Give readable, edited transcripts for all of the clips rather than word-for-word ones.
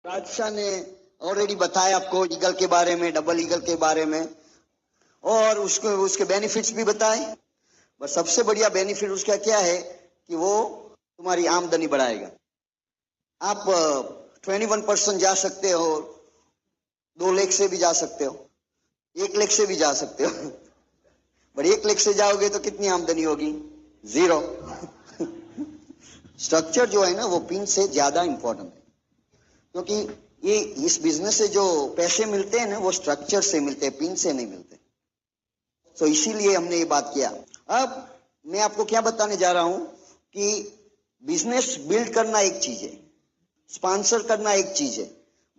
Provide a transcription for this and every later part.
बादशाह ने ऑलरेडी बताया आपको ईगल के बारे में, डबल ईगल के बारे में, और उसको उसके बेनिफिट्स भी बताए। बस सबसे बढ़िया बेनिफिट उसका क्या है कि वो तुम्हारी आमदनी बढ़ाएगा। आप 21% जा सकते हो, 2 लाख से भी जा सकते हो, 1 लाख से भी जा सकते हो। पर 1 लाख से जाओगे तो कितनी आमदनी होगी? 0। स्ट्रक्चर जो है ना वो पिन से ज्यादा इंपॉर्टेंट है, क्योंकि ये इस बिजनेस से जो पैसे मिलते हैं ना वो स्ट्रक्चर से मिलते हैं, पिन से नहीं मिलते। तो इसीलिए हमने ये बात किया। अब मैं आपको क्या बताने जा रहा हूं कि बिजनेस बिल्ड करना एक चीज है, स्पॉन्सर करना एक चीज है,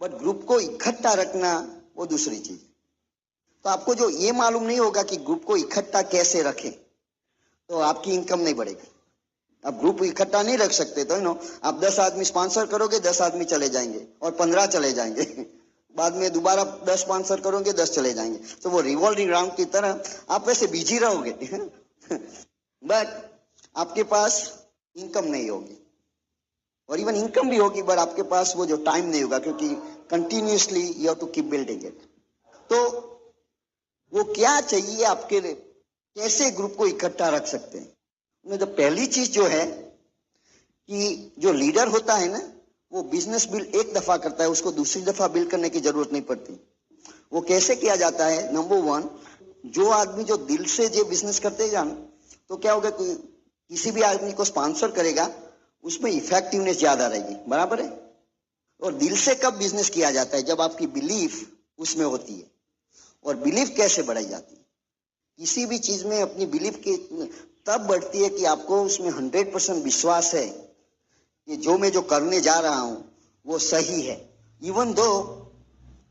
बट ग्रुप को इकट्ठा रखना वो दूसरी चीज है। तो आपको जो ये मालूम नहीं होगा कि ग्रुप को इकट्ठा कैसे रखें, तो आपकी इनकम नहीं बढ़ेगी। आप ग्रुप इकट्ठा नहीं रख सकते तो आप 10 आदमी स्पॉन्सर करोगे, 10 आदमी चले जाएंगे और 15 चले जाएंगे। बाद में दोबारा 10 स्पॉन्सर करोगे, 10 चले जाएंगे। तो वो रिवॉल्विंग राउंड की तरह आप वैसे बिजी रहोगे, बट आपके पास इनकम नहीं होगी। और इवन इनकम भी होगी बट आपके पास वो जो टाइम नहीं होगा, क्योंकि continuously you have to keep building it. तो वो क्या चाहिए आपके लिए, कैसे ग्रुप को इकट्ठा रख सकते हैं? तो पहली चीज जो है कि जो लीडर होता है ना वो बिजनेस बिल्ड एक दफा करता है, उसको दूसरी दफा बिल्ड करने की जरूरत नहीं पड़ती। वो कैसे किया जाता है? नंबर 1, जो आदमी जो दिल से जो बिजनेस करते जान, तो क्या होगा, किसी भी आदमी को स्पॉन्सर करेगा उसमें इफेक्टिवनेस ज्यादा रहेगी, बराबर है। और दिल से कब बिजनेस किया जाता है? जब आपकी बिलीफ उसमें होती है। और बिलीफ कैसे बढ़ाई जाती है? किसी भी चीज में अपनी बिलीफ की तब बढ़ती है कि आपको उसमें 100% विश्वास है कि जो मैं जो करने जा रहा हूं वो सही है। इवन दो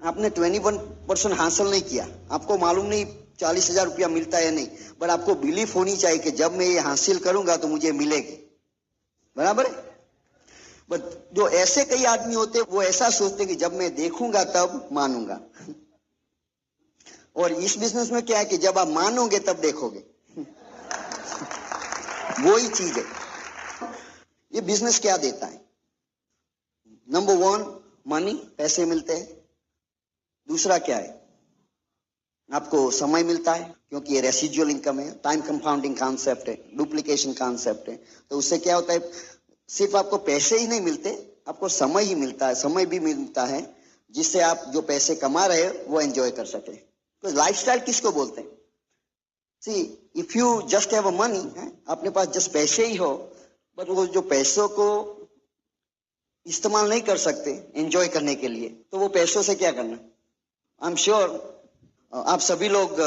आपने 21% हासिल नहीं किया, आपको मालूम नहीं 40,000 रुपया मिलता है नहीं, पर आपको बिलीफ होनी चाहिए कि जब मैं ये हासिल करूंगा तो मुझे मिलेगी, बराबर है। बट जो ऐसे कई आदमी होते वो ऐसा सोचते कि जब मैं देखूंगा तब मानूंगा। और इस बिजनेस में क्या है कि जब आप मानोगे तब देखोगे। वो ही चीज है। ये बिजनेस क्या देता है? नंबर 1 मनी, पैसे मिलते हैं। दूसरा क्या है? आपको समय मिलता है, क्योंकि ये रेसिजुअल इनकम है, टाइम कंपाउंडिंग कॉन्सेप्ट है, डुप्लीकेशन कॉन्सेप्ट है। तो उससे क्या होता है, सिर्फ आपको पैसे ही नहीं मिलते, आपको समय ही मिलता है, समय भी मिलता है जिससे आप जो पैसे कमा रहे हो वो एंजॉय कर सके। तो लाइफस्टाइल किसको बोलते हैं? See if you just have a money, अपने पास जस्ट पैसे ही हो, बट वो जो पैसों को इस्तेमाल नहीं कर सकते एंजॉय करने के लिए, तो वो पैसों से क्या करना? आई एम श्योर आप सभी लोग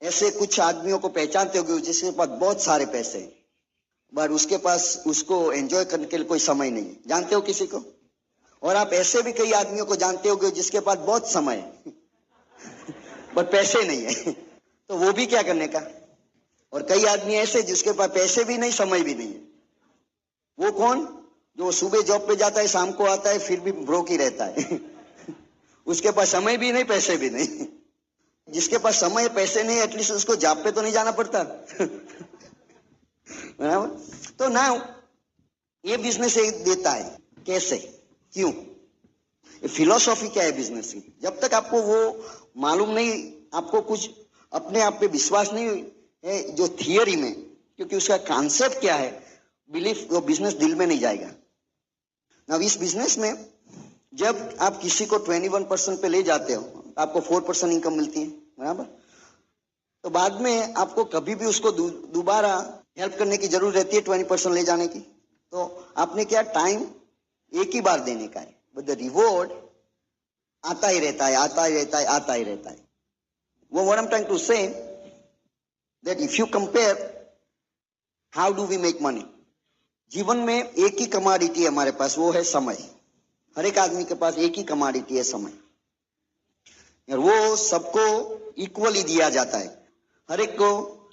ऐसे कुछ आदमियों को पहचानते होंगे जिसके पास बहुत सारे पैसे हैं, बट उसके पास उसको एंजॉय करने के लिए कोई समय नहीं है। जानते हो किसी को? और आप ऐसे भी कई आदमियों को जानते होंगे जिसके पास बहुत समय है बट पैसे नहीं है। तो वो भी क्या करने का? और कई आदमी ऐसे जिसके पास पैसे भी नहीं, समय भी नहीं है। वो कौन? जो सुबह जॉब पे जाता है, शाम को आता है, फिर भी ब्रोक ही रहता है। उसके पास समय भी नहीं, पैसे भी नहीं। जिसके पास समय पैसे नहीं, एटलीस्ट उसको जॉब पे तो नहीं जाना पड़ता। तो ना ये बिजनेस देता है। कैसे? क्यों? फिलोसॉफी क्या है बिजनेस की? जब तक आपको वो मालूम नहीं, आपको कुछ अपने आप पे विश्वास नहीं है जो थियरी में, क्योंकि उसका कॉन्सेप्ट क्या है, बिलीफ, वो बिजनेस दिल में नहीं जाएगा। अब इस बिजनेस में जब आप किसी को 21% पे ले जाते हो, आपको 4% इनकम मिलती है, बराबर। तो बाद में आपको कभी भी उसको दोबारा हेल्प करने की जरूरत रहती है 20% ले जाने की। तो आपने क्या, टाइम एक ही बार देने का है, बट द रिवॉर्ड आता ही रहता है, आता ही रहता है, आता ही रहता है। वो what I am trying to say that if you compare how do we make money, जीवन में एक ही कमोडिटी है हमारे पास, वो है समय। हर एक आदमी के पास एक ही कमोडिटी है, समय। और वो सबको इक्वली दिया जाता है, हर एक को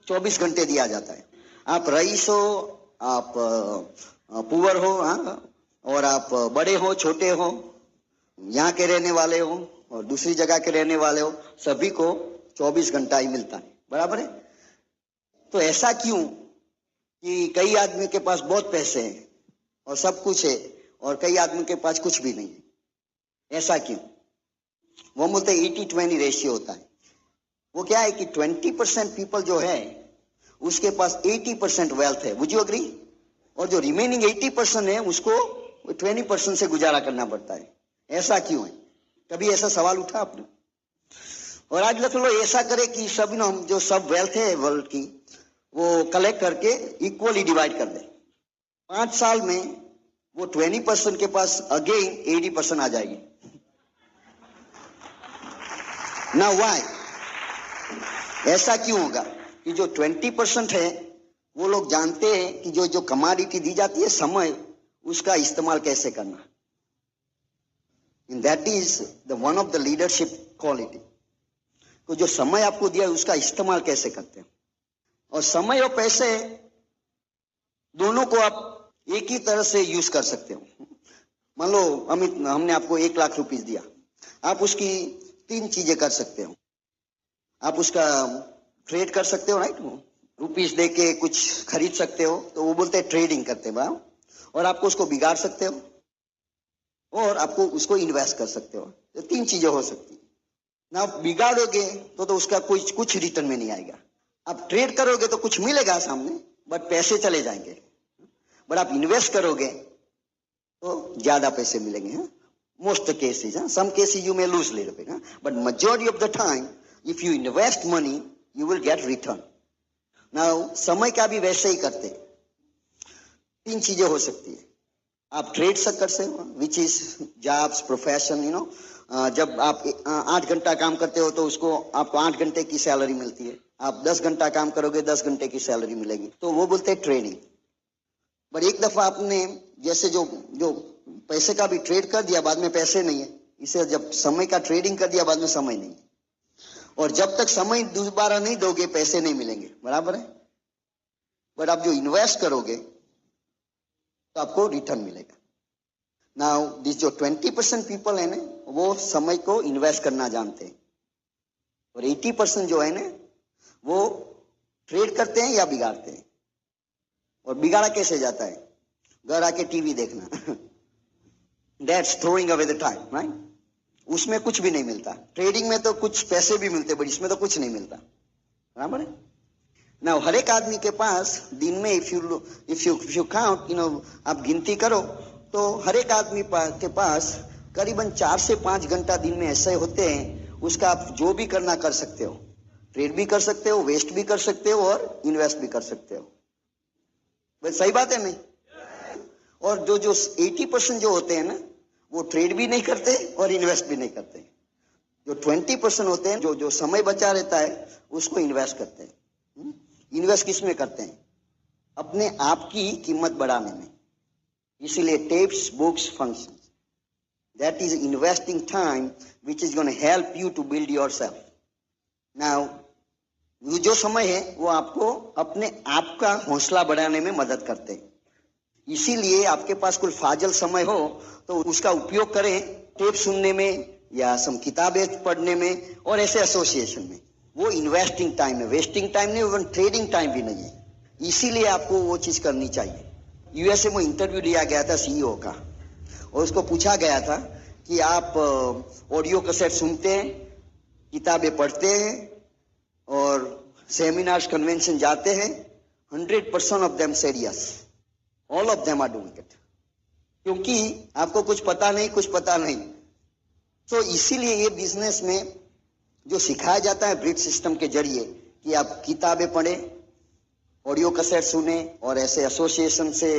24 घंटे दिया जाता है। आप रईस हो, आप पुअर हो, और आप बड़े हो, छोटे हो, यहाँ के रहने वाले हो और दूसरी जगह के रहने वाले हो, सभी को 24 घंटा ही मिलता है, बराबर है। तो ऐसा क्यों कि कई आदमी के पास बहुत पैसे हैं और सब कुछ है, और कई आदमी के पास कुछ भी नहीं है? ऐसा क्यों? वो बोलते हैं 80-20 रेशियो होता है। वो क्या है कि 20% पीपल जो है उसके पास 80% वेल्थ है, वुड यू एग्री? और जो रिमेनिंग 80% है उसको 20% से गुजारा करना पड़ता है। ऐसा क्यों है? कभी ऐसा सवाल उठा आपने? और आज लग लो ऐसा करे कि सब जो सब वेल्थ है वर्ल्ड की वो कलेक्ट करके इक्वली डिवाइड कर दे। 5 साल में वो 20% के पास अगेन 80% आ जाएगी। ना व्हाई? ऐसा क्यों होगा कि जो 20% है वो लोग जानते हैं कि जो कमोडिटी दी जाती है समय, उसका इस्तेमाल कैसे करना। That is the one of the leadership quality. तो जो समय आपको दिया है उसका इस्तेमाल कैसे करते हैं। और समय और पैसे दोनों को आप एक ही तरह से यूज कर सकते हो। मान लो अमित, हमने आपको 1 लाख रुपीस दिया, आप उसकी 3 चीजें कर सकते हो। आप उसका ट्रेड कर सकते हो, राइट? रुपीस दे के कुछ खरीद सकते हो, तो वो बोलते हैं ट्रेडिंग करते हैं। और आपको उसको बिगाड़ सकते हो और आपको उसको इन्वेस्ट कर सकते हो। तो 3 चीजें हो सकती है ना। बिगाड़ोगे तो उसका कुछ रिटर्न में नहीं आएगा। आप ट्रेड करोगे तो कुछ मिलेगा सामने, बट पैसे चले जाएंगे। बट आप इन्वेस्ट करोगे तो ज्यादा पैसे मिलेंगे। Most cases, some cases you may lose little bit, but majority of the time if you invest money you will get return. Now समय का भी वैसे ही करते। 3 चीजें हो सकती है। आप ट्रेड से कर सकते हो, विच इज जॉब्स, प्रोफेशन। जब आप 8 घंटा काम करते हो तो उसको आपको 8 घंटे की सैलरी मिलती है। आप 10 घंटा काम करोगे 10 घंटे की सैलरी मिलेगी, तो वो बोलते हैं ट्रेडिंग। बट एक दफा आपने जैसे जो पैसे का भी ट्रेड कर दिया, बाद में पैसे नहीं है। इसे जब समय का ट्रेडिंग कर दिया, बाद में समय नहीं है। और जब तक समय दोबारा नहीं दोगे पैसे नहीं मिलेंगे, बराबर है? बट आप जो इन्वेस्ट करोगे तो आपको रिटर्न मिलेगा। नाउ दिस जो 20% पीपल है ना, वो समय को इन्वेस्ट करना जानते हैं। और 80% जो है ना, वो ट्रेड करते हैं या बिगाड़ते हैं। और बिगाड़ा कैसे जाता है? घर आके टीवी देखना। That's throwing away the time, right? उसमें कुछ भी नहीं मिलता। ट्रेडिंग में तो कुछ पैसे भी मिलते, बट इसमें तो कुछ नहीं मिलता, बराबर है ना? हर एक आदमी के पास दिन में इफ यू काउंट, आप गिनती करो तो हर एक आदमी के पास करीबन 4 से 5 घंटा दिन में ऐसे होते हैं, उसका आप जो भी करना कर सकते हो। ट्रेड भी कर सकते हो, वेस्ट भी कर सकते हो और इन्वेस्ट भी कर सकते हो। बस सही बात है नहीं? और जो 80% जो होते हैं ना, वो ट्रेड भी नहीं करते और इन्वेस्ट भी नहीं करते। जो 20% होते हैं, जो समय बचा रहता है, उसको इन्वेस्ट करते हैं। इन्वेस्ट किस में करते हैं? अपने आप की कीमत बढ़ाने में। इसीलिए tapes, books, functions, that is investing time which is gonna help you to build yourself. Now जो समय है वो आपको अपने आप का हौसला बढ़ाने में मदद करते हैं। इसीलिए आपके पास कोई फाजल समय हो तो उसका उपयोग करें टेप सुनने में या सम किताबें पढ़ने में और ऐसे एसोसिएशन में। वो इन्वेस्टिंग टाइम है, वेस्टिंग टाइम नहीं, इवन ट्रेडिंग टाइम भी नहीं है। इसीलिए आपको वो चीज करनी चाहिए। यूएसए में इंटरव्यू लिया गया था सीईओ का, और उसको पूछा गया था कि आप ऑडियो कैसेट सुनते हैं, किताबें पढ़ते हैं और सेमिनार्स, कन्वेंशन जाते हैं? 100% of them said yes, all of them are doing it. क्योंकि आपको कुछ पता नहीं। तो इसीलिए ये बिजनेस में जो सिखाया जाता है ब्रिज सिस्टम के जरिए कि आप किताबें पढ़ें, ऑडियो कैसेट सुने और ऐसे एसोसिएशन से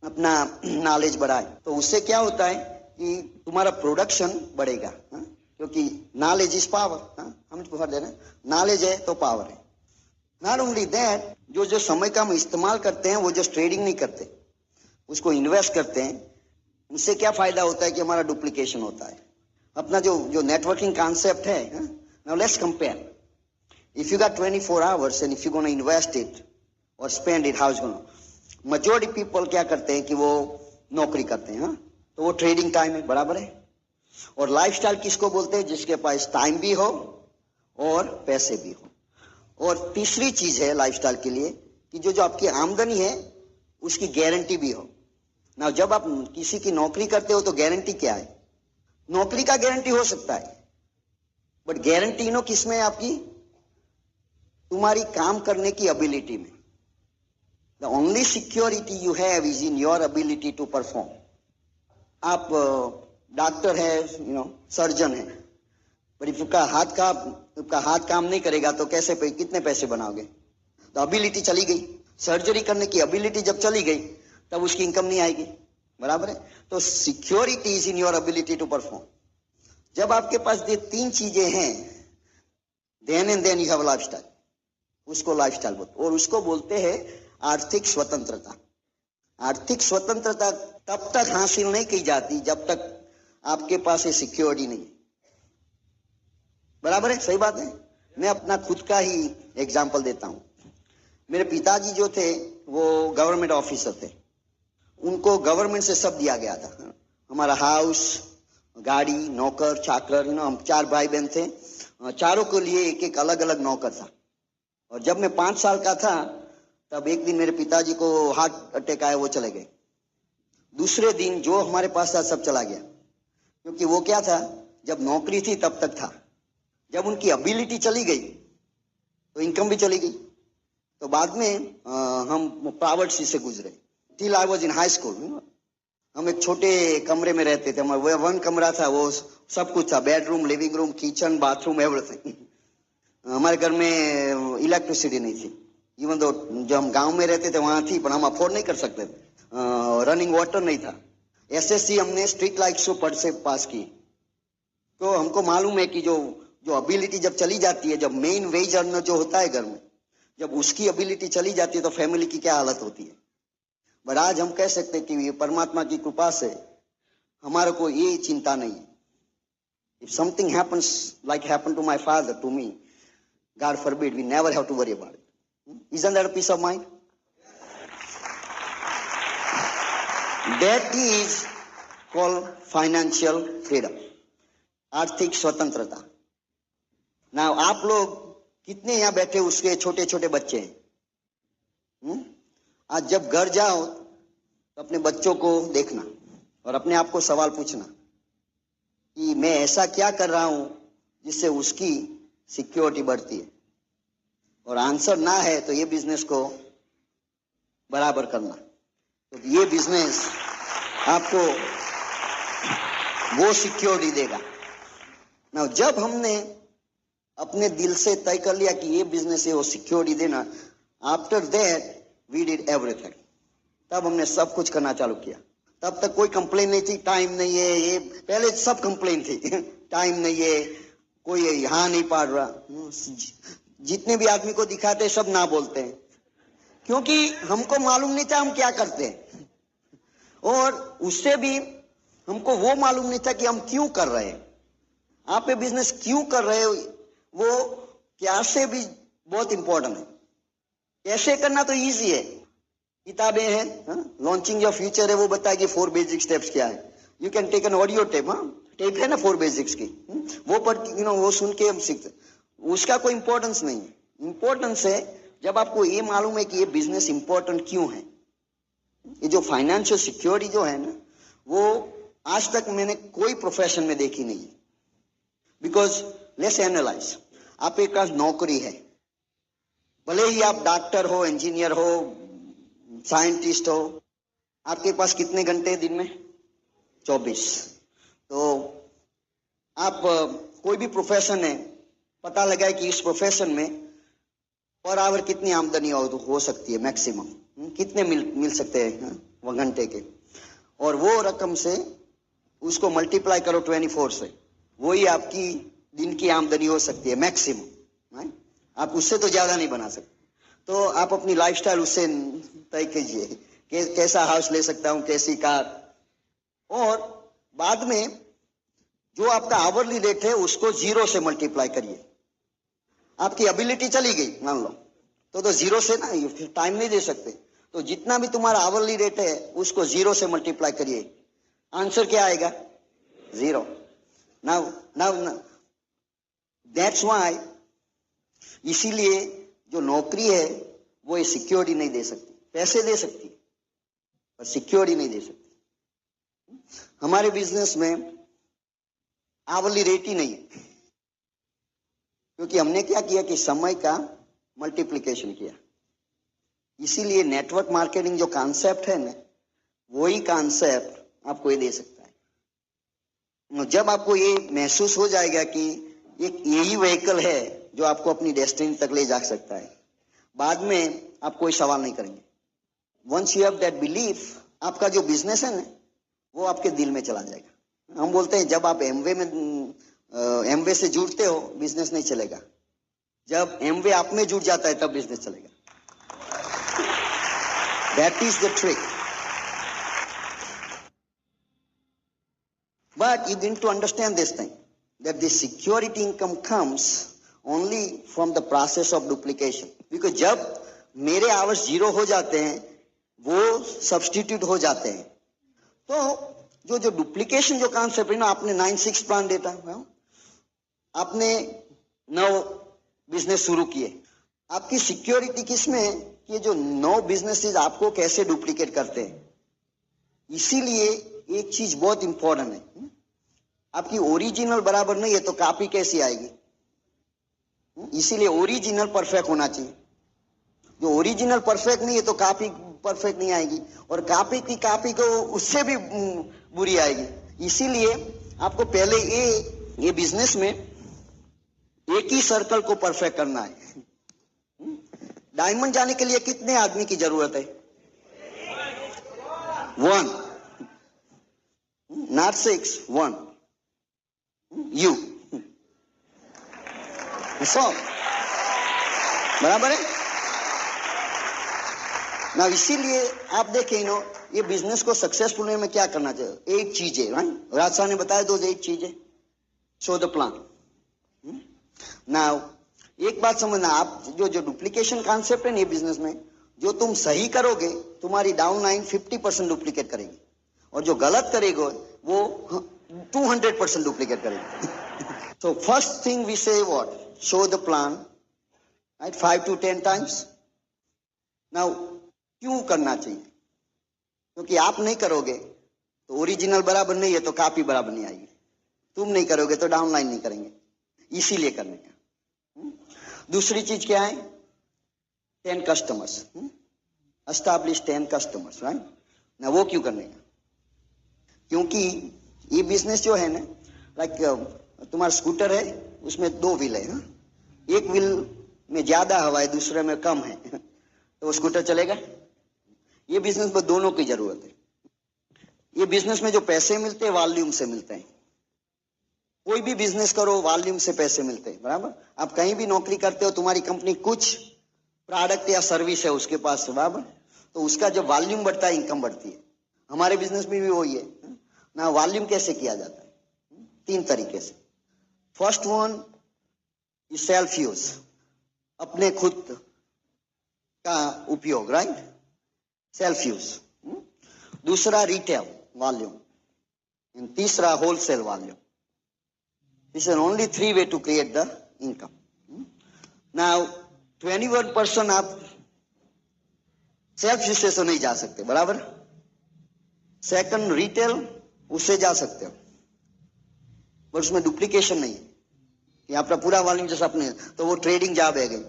अपना नॉलेज बढ़ाए, तो उससे क्या होता है कि तुम्हारा प्रोडक्शन बढ़ेगा। क्योंकि नॉलेज इज पावर। हम तो देना, नॉलेज है तो पावर है। नॉट ओनली दैट, जो समय का हम इस्तेमाल करते हैं, वो जो ट्रेडिंग नहीं करते, उसको इन्वेस्ट करते हैं, उससे क्या फायदा होता है कि हमारा डुप्लीकेशन होता है। अपना जो नेटवर्किंग कॉन्सेप्ट है, now let's compare. If you got 24 hours and if you gonna invest it और spend it, how is gonna? Majority people क्या करते हैं कि वो नौकरी करते हैं, तो वो ट्रेडिंग टाइम है, बराबर है? और लाइफस्टाइल किसको बोलते हैं? जिसके पास टाइम भी हो और पैसे भी हो। और तीसरी चीज है लाइफस्टाइल के लिए कि जो आपकी आमदनी है उसकी गारंटी भी हो। ना जब आप किसी की नौकरी करते हो तो गारंटी क्या है? नौकरी का गारंटी हो सकता है, बट गारंटी नो किसमें है आपकी? तुम्हारी काम करने की एबिलिटी में। The only security you have is in your ability to perform. आप डॉक्टर है, सर्जन है, पर आपका हाथ काम नहीं करेगा तो कैसे कितने पैसे बनाओगे? तो एबिलिटी चली गई, सर्जरी करने की एबिलिटी जब चली गई तब उसकी इनकम नहीं आएगी, बराबर है? तो security is in your ability to perform. जब आपके पास ये तीन चीजें हैं, then and then you have lifestyle. उसको लाइफस्टाइल बोलते, और उसको बोलते हैं आर्थिक स्वतंत्रता। आर्थिक स्वतंत्रता तब तक हासिल नहीं की जाती जब तक आपके पास ये सिक्योरिटी नहीं है, बराबर है? सही बात है। मैं अपना खुद का ही एग्जाम्पल देता हूं। मेरे पिताजी जो थे वो गवर्नमेंट ऑफिसर थे, उनको गवर्नमेंट से सब दिया गया था, हमारा हाउस, गाड़ी, नौकर चाकर, हम 4 भाई बहन थे, चारों के लिए एक एक अलग अलग नौकर था। और जब मैं 5 साल का था तब एक दिन मेरे पिताजी को हार्ट अटैक आया, वो चले गए। दूसरे दिन जो हमारे पास था सब चला गया, क्योंकि वो क्या था, जब नौकरी थी तब तक था, जब उनकी एबिलिटी चली गई तो इनकम भी चली गई। तो बाद में हम पॉवर्टी से गुजरे। Till I was in high school, हम एक छोटे कमरे में रहते थे। हमारा 1 कमरा था, वो सब कुछ था, bedroom, living room, kitchen, bathroom, everything. हमारे घर में इलेक्ट्रिसिटी नहीं थी, इवन दो जब हम गांव में रहते थे वहां थी, पर हम अफोर्ड नहीं कर सकते थे। रनिंग वाटर नहीं था। एसएससी हमने स्ट्रीट लाइट से पढ़ से पास की। तो हमको मालूम है कि जो एबिलिटी जब चली जाती है, जब मेन वेज अर्नर जो होता है घर में, जब उसकी एबिलिटी चली जाती है तो फैमिली की क्या हालत होती है। बट आज हम कह सकते हैं कि परमात्मा की कृपा से हमारे को ये चिंता नहीं है। If something happens like happen to my father to me, God forbid, we never have to worry about it. Isn't that a piece of mind? That is called financial freedom, आर्थिक स्वतंत्रता। ना आप लोग कितने यहाँ बैठे उसके छोटे छोटे बच्चे हैं? आज जब घर जाओ तो अपने बच्चों को देखना और अपने आप को सवाल पूछना कि मैं ऐसा क्या कर रहा हूं जिससे उसकी सिक्योरिटी बढ़ती है, और आंसर ना है तो ये बिजनेस को बराबर करना, तो ये बिजनेस आपको वो सिक्योरिटी देगा ना। जब हमने अपने दिल से तय कर लिया कि ये बिजनेस है वो सिक्योरिटी देना, after that we did everything. तब हमने सब कुछ करना चालू किया। तब तक कोई कंप्लेन नहीं थी, टाइम नहीं है, ये पहले सब कंप्लेन थी टाइम नहीं है, कोई यहाँ नहीं पढ़ रहा। जितने भी आदमी को दिखाते सब ना बोलते हैं, क्योंकि हमको मालूम नहीं था हम क्या करते हैं, और उससे भी हमको वो मालूम नहीं था कि हम क्यों कर रहे हैं। आप ये बिजनेस क्यों कर रहे हो, वो क्या से भी बहुत इंपॉर्टेंट है। कैसे करना तो इजी है, किताबें हैं, लॉन्चिंग योर फ्यूचर है, वो बताएगी 4 बेसिक स्टेप्स क्या है। You can take an audio tape, tape है ना 4 बेसिक्स की, वो पढ़ वो सुन के हम सीखते। उसका कोई इंपॉर्टेंस नहीं है। इंपॉर्टेंस है जब आपको ये मालूम है कि ये बिजनेस इंपॉर्टेंट क्यों है। ये जो फाइनेंशियल सिक्योरिटी जो है ना, वो आज तक मैंने कोई प्रोफेशन में देखी नहीं है। बिकॉज लेट्स एनालाइज, आप एक नौकरी है, भले ही आप डॉक्टर हो, इंजीनियर हो, साइंटिस्ट हो, आपके पास कितने घंटे दिन में? 24। तो आप कोई भी प्रोफेशन है, पता लगाए कि इस प्रोफेशन में पर आवर कितनी आमदनी हो सकती है, मैक्सिमम कितने मिल सकते हैं वो घंटे के, और वो रकम से उसको मल्टीप्लाई करो 24 से, वही आपकी दिन की आमदनी हो सकती है मैक्सिमम। आप उससे तो ज्यादा नहीं बना सकते। तो आप अपनी लाइफस्टाइल उससे तय कीजिए कि कैसा हाउस ले सकता हूं, कैसी कार, और बाद में जो आपका आवरली रेट है उसको 0 से मल्टीप्लाई करिए। आपकी एबिलिटी चली गई मान लो, तो 0 से ना, फिर टाइम नहीं दे सकते, तो जितना भी तुम्हारा आवरली रेट है उसको 0 से मल्टीप्लाई करिए। आंसर क्या आएगा? 0। नाउ दैट्स व्हाई, इसीलिए जो नौकरी है वो ये सिक्योरिटी नहीं दे सकती। पैसे दे सकती है पर सिक्योरिटी नहीं दे सकती। हमारे बिजनेस में आवली रेट ही नहीं है, क्योंकि हमने क्या किया कि समय का मल्टीप्लिकेशन किया। इसीलिए नेटवर्क मार्केटिंग जो कॉन्सेप्ट है ना, वही कॉन्सेप्ट आपको ये दे सकता है। जब आपको ये महसूस हो जाएगा कि एक यही व्हीकल है जो आपको अपनी डेस्टिनी तक ले जा सकता है, बाद में आप कोई सवाल नहीं करेंगे। Once you have that belief, आपका जो बिजनेस है ना, वो आपके दिल में चला जाएगा। हम बोलते हैं जब आप एमवे से जुड़ते हो, बिजनेस नहीं चलेगा। जब एमवे आप में जुड़ जाता है, तब बिजनेस चलेगा। That is the trick. But you need to understand this thing, that the security income comes only from the process of duplication. Because जब मेरे आवर्स 0 हो जाते हैं, वो सब्स्टिट्यूट हो जाते हैं, तो जो डुप्लीकेशन जो कॉन्सेप्ट है ना, आपने 9-6 प्लान देता, आपने 9 बिजनेस शुरू किए, आपकी सिक्योरिटी किसमें है कि जो 9 बिजनेसेस आपको कैसे डुप्लीकेट करते हैं। इसीलिए एक चीज बहुत इंपॉर्टेंट है, आपकी ओरिजिनल बराबर नहीं है तो कॉपी कैसी आएगी। इसीलिए ओरिजिनल परफेक्ट होना चाहिए। जो ओरिजिनल परफेक्ट नहीं है तो कॉपी परफेक्ट नहीं आएगी, और कॉपी को उससे भी बुरी आएगी। इसीलिए आपको पहले ये बिजनेस में एक ही सर्कल को परफेक्ट करना है। डायमंड जाने के लिए कितने आदमी की जरूरत है? 1, not 6, 1, you, बराबर है ना। इसीलिए आप देखें नो, ये बिजनेस को सक्सेसफुल होने में क्या करना चाहिए? 8 चीजें, राज साहब ने बताया, 8 चीजें। Show the plan. नाउ एक बात समझना, आप जो डुप्लीकेशन कॉन्सेप्ट है ना, ये बिजनेस में जो तुम सही करोगे, तुम्हारी डाउनलाइन 50% डुप्लीकेट करेगी, और जो गलत करेगा वो 200% डुप्लीकेट करेगी। So first thing we say what? Show the plan, right? 5 to 10 times. Now क्यों करना चाहिए? क्योंकि आप नहीं करोगे तो ओरिजिनल बराबर नहीं है तो कॉपी बराबर नहीं आएगी, तुम नहीं करोगे तो डाउनलाइन नहीं करेंगे, इसीलिए करने का। दूसरी चीज क्या है? 10 कस्टमर्स, एस्टैब्लिश 10 कस्टमर्स, राइट ना। वो क्यों करने का? क्योंकि ये बिजनेस जो है ना, लाइक तुम्हारा स्कूटर है, उसमें 2 व्हील है, एक व्हील में ज्यादा हवा है, दूसरे में कम है, तो वो स्कूटर चलेगा? ये बिजनेस में दोनों की जरूरत है। ये बिजनेस में जो पैसे मिलते हैं, वॉल्यूम से मिलते हैं। कोई भी बिजनेस करो, वॉल्यूम से पैसे मिलते हैं, बराबर। आप कहीं भी नौकरी करते हो, तुम्हारी कंपनी कुछ प्रोडक्ट या सर्विस है उसके पास, बराबर, तो उसका जब वॉल्यूम बढ़ता है, इनकम बढ़ती है। हमारे बिजनेस में भी वही है ना। वॉल्यूम कैसे किया जाता है? 3 तरीके से। First one is self use, अपने खुद का उपयोग, राइट, सेल्फ यूज। दूसरा रिटेल वॉल्यूम, एंड तीसरा wholesale volume. This is only 3 way to create the income. Now 21% आप सेल्फ यूज से तो नहीं जा सकते, बराबर। सेकंड रिटेल, उससे जा सकते हो, पर उसमें डुप्लीकेशन नहीं है कि आपका पूरा वॉल्यूम जैसा अपने, तो वो ट्रेडिंग जॉब है गई।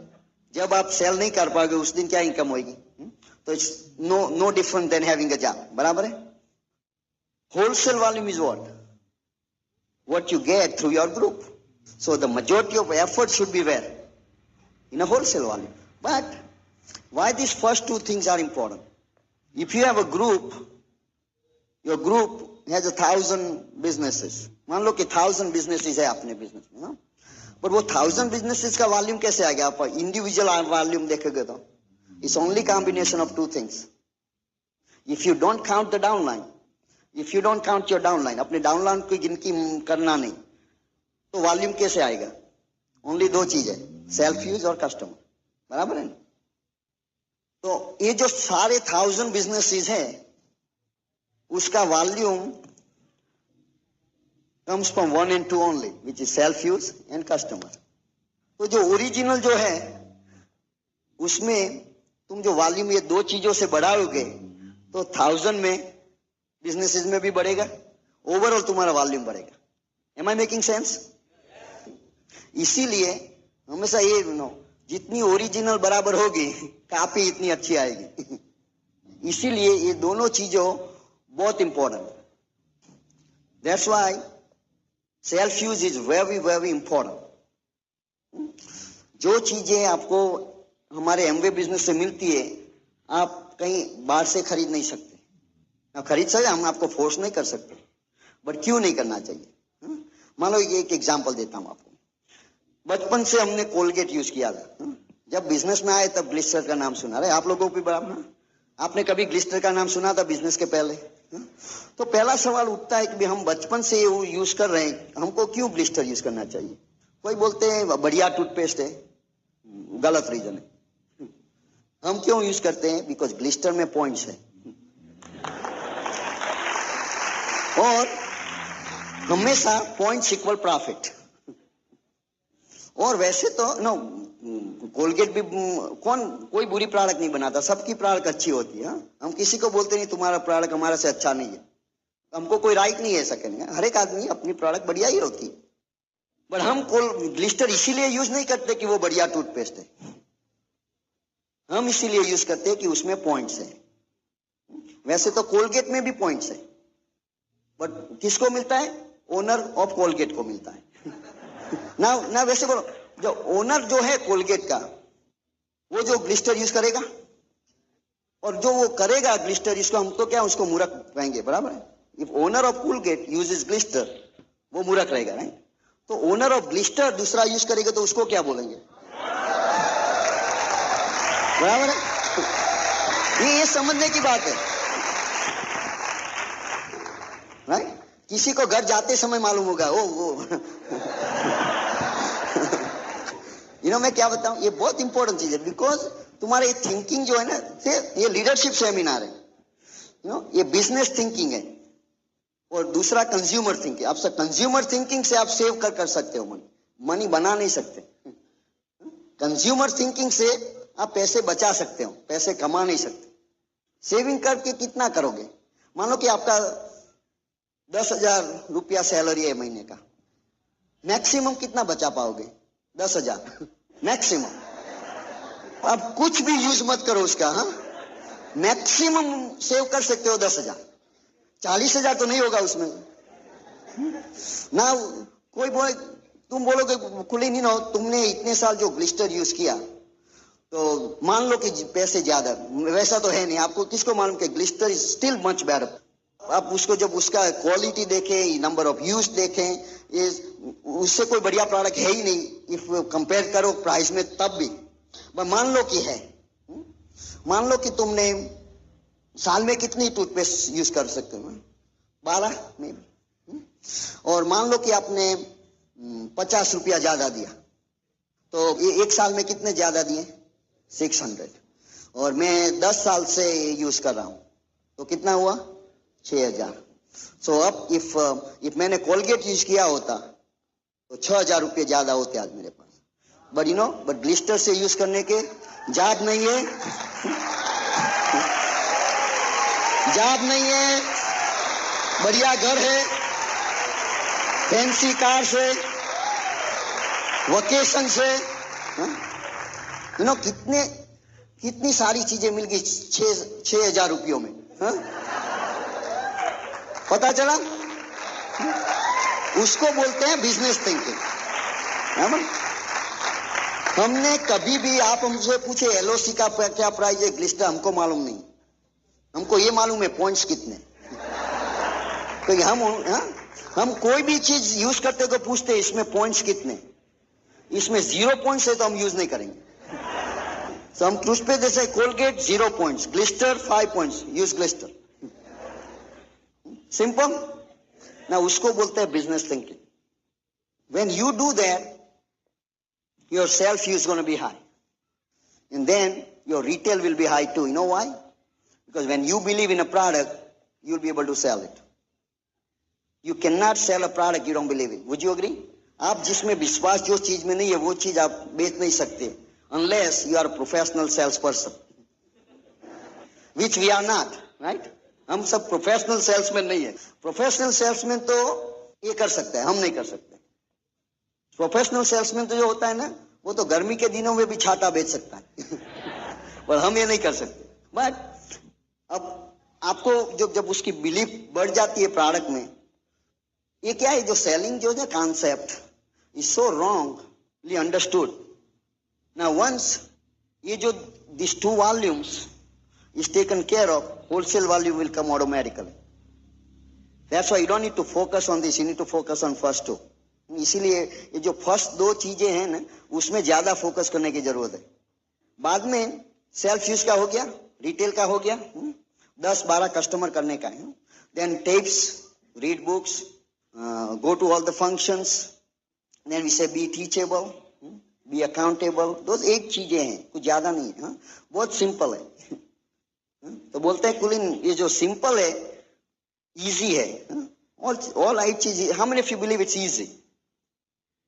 जब आप सेल नहीं कर पाओगे उस दिन क्या इनकम होगी? तो it's no different than having a job, बराबर है। Wholesale volume is what you get through your group. So the majority of effort should be where? In a wholesale volume. But why these first 2 things are important? If you have a group, your group has 1,000 businesses. मान लो कि 1,000 businesses है अपने business में, ना, पर वो 1,000 businesses का volume कैसे आ गया? आप इंडिविजुअल वॉल्यूम देखेंगे तो it's only combination of 2 things. If you don't count the downline, if you don't count your downline, अपने डाउनलाइन की गिनती करना नहीं, तो वॉल्यूम कैसे आएगा? ओनली 2 चीज है, सेल्फ यूज और कस्टमर, बराबर है। तो ये जो सारे 1,000 बिजनेसेस है, उसका volume comes from 1 and 2 only, which is self use and customer. तो जो ओरिजिनल जो है, उसमें तुम जो वॉल्यूम ये 2 चीजों से बढ़ाओगे तो 1,000 में बिजनेसेस में भी बढ़ेगा, ओवरऑल तुम्हारा वॉल्यूम बढ़ेगा। Am I making sense? इसीलिए हमेशा ये जितनी ओरिजिनल बराबर होगी कॉपी इतनी अच्छी आएगी। इसीलिए ये दोनों चीजों बहुत important. That's why self use is very very important. जो चीजें आपको हमारे एमवे बिजनेस से मिलती है आप कहीं बाहर से खरीद नहीं सकते। आप खरीद सकते, हम आपको फोर्स नहीं कर सकते, बट क्यों नहीं करना चाहिए? मान लो ये एक एग्जांपल देता हूं आपको। बचपन से हमने कोलगेट यूज किया था। जब बिजनेस में आए तब ग्लिस्टर का नाम सुना रहे आप लोगों को भी बराबर। आपने कभी ग्लिस्टर का नाम सुना था बिजनेस के पहले? तो पहला सवाल उठता है कि हम बचपन से यूज कर रहे हैं, हमको क्यों ग्लिस्टर यूज करना चाहिए? कोई बोलते हैं बढ़िया टूथपेस्ट है, गलत रीजन है। हम क्यों यूज करते हैं? बिकॉज ग्लिस्टर में पॉइंट्स है और हमेशा पॉइंट्स इक्वल प्रॉफिट। और वैसे तो नो कोलगेट भी कोई बुरी प्रोडक्ट नहीं बनाता, सबकी प्रोडक्ट अच्छी होती है। हम किसी को बोलते नहीं तुम्हारा प्रोडक्ट हमारे से अच्छा नहीं है, हमको कोई राइट नहीं है सकने का। हर एक आदमी अपनी प्रोडक्ट बढ़िया ही होती है, बट हम ग्लिस्टर इसीलिए यूज नहीं करते कि वो बढ़िया टूथपेस्ट है। हम इसीलिए यूज करते हैं कि उसमें पॉइंट्स है। वैसे तो कोलगेट में भी पॉइंट्स है, बट किसको मिलता है? ओनर ऑफ कोलगेट को मिलता है। ना वैसे बोलो, जो ओनर जो है कोलगेट का, वो जो ग्लिस्टर यूज करेगा और जो वो करेगा ग्लिस्टर, इसको हम तो क्या उसको मूर्ख कहेंगे, बराबर है? If owner of Colgate uses Glister, वो मूर्ख रहेगा, राइट? तो ओनर ऑफ ग्लिस्टर दूसरा यूज करेगा तो उसको क्या बोलेंगे? बराबर है? ये समझने की बात है, राइट? किसी को घर जाते समय मालूम होगा वो मैं क्या बताऊं, ये बहुत इंपॉर्टेंट चीज है। बिकॉज तुम्हारे ये थिंकिंग जो है ना, ये लीडरशिप सेमिनार है, ये बिजनेस थिंकिंग है और दूसरा कंज्यूमर थिंकिंग। आप सब कंज्यूमर थिंकिंग से आप सेव कर सकते हो मनी बना नहीं सकते। कंज्यूमर थिंकिंग से आप पैसे बचा सकते हो, पैसे कमा नहीं सकते। सेविंग करके कितना करोगे? मान लो कि आपका 10,000 रुपया सैलरी है महीने का, मैक्सिमम कितना बचा पाओगे? 10,000 मैक्सिमम। आप कुछ भी यूज मत करो उसका, मैक्सिमम सेव कर सकते हो 10,000। 40,000 तो नहीं होगा उसमें ना। कोई बोले, तुम बोलोगे कुली नहीं ना, तुमने इतने साल जो ग्लिस्टर यूज किया तो मान लो कि पैसे ज्यादा, वैसा तो है नहीं। आपको किसको मालूम कि Glister is still much better. आप उसको जब उसका क्वालिटी देखें, नंबर ऑफ यूज देखें, उससे कोई बढ़िया प्रोडक्ट है ही नहीं इफ कंपेयर करो प्राइस में, तब भी। मान लो कि है, मान लो कि तुमने साल में कितनी टूथपेस्ट यूज कर सकते हो? 12 में। और मान लो कि आपने 50 रुपया ज्यादा दिया, तो ये एक साल में कितने ज्यादा दिए? 600। और मैं 10 साल से यूज कर रहा हूं तो कितना हुआ? 6,000। सो अब इफ मैंने कोलगेट यूज किया होता तो 6,000 रुपये ज्यादा होते आज मेरे पास। बट ग्लिस्टर से यूज करने के जाब नहीं है, जाब नहीं है, बढ़िया घर है, फैंसी कार से, वकेशन से, कितनी सारी चीजें मिल गई 6,000 रुपयों में। पता चला? उसको बोलते हैं बिजनेस थिंकिंग। हमने कभी भी, आप हमसे पूछे एलओसी का क्या प्राइस है, ग्लिस्टर, हमको मालूम नहीं। हमको ये मालूम है पॉइंट्स कितने। तो हम कोई भी चीज यूज करते तो पूछते इसमें पॉइंट्स कितने। इसमें 0 पॉइंट्स है तो हम यूज नहीं करेंगे। तो हम टूथपेस्ट जैसे Colgate 0 points, Glister 5 points, use Glister. Simple ना, उसको बोलते हैं business thinking. When you do that, your self use is going to be high, and then your retail will be high too. You know why? Because when you believe in a product, you'll be able to sell it. You cannot sell a product you don't believe in. Would you agree? आप जिसमें विश्वास जो चीज में नहीं है वो चीज आप बेच नहीं सकते unless you are a professional salesperson, which we are not, right? हम सब प्रोफेशनल सेल्समैन नहीं है। प्रोफेशनल सेल्समैन तो ये कर सकता है, हम नहीं कर सकते। प्रोफेशनल सेल्समैन तो जो होता है ना, वो तो गर्मी के दिनों में भी छाता बेच सकता है पर हम ये नहीं कर सकते। बट अब आपको जब उसकी बिलीफ बढ़ जाती है प्रोडक्ट में, ये क्या है, जो सेलिंग जो है concept is so wrongly understood. Now once ये जो this 2 volumes is taken care of, wholesale volume will come automatically. That's why you don't need to focus on this, you need to focus on first 2। इसीलिए ये जो first 2 चीजें हैं ना, उसमें ज्यादा फोकस करने की जरूरत है। बाद में सेल्फ यूज का हो गया, रिटेल का हो गया, 10-12 कस्टमर करने का है। Then tips, read books, go to all the functions, then we say be teachable, be accountable. दोस्त 8 चीजें हैं, कुछ ज्यादा नहीं है, बहुत सिंपल है। तो बोलते हैं कुलीन, ये जो सिंपल है इजी है। all 8 चीजें, how many of you believe it's easy?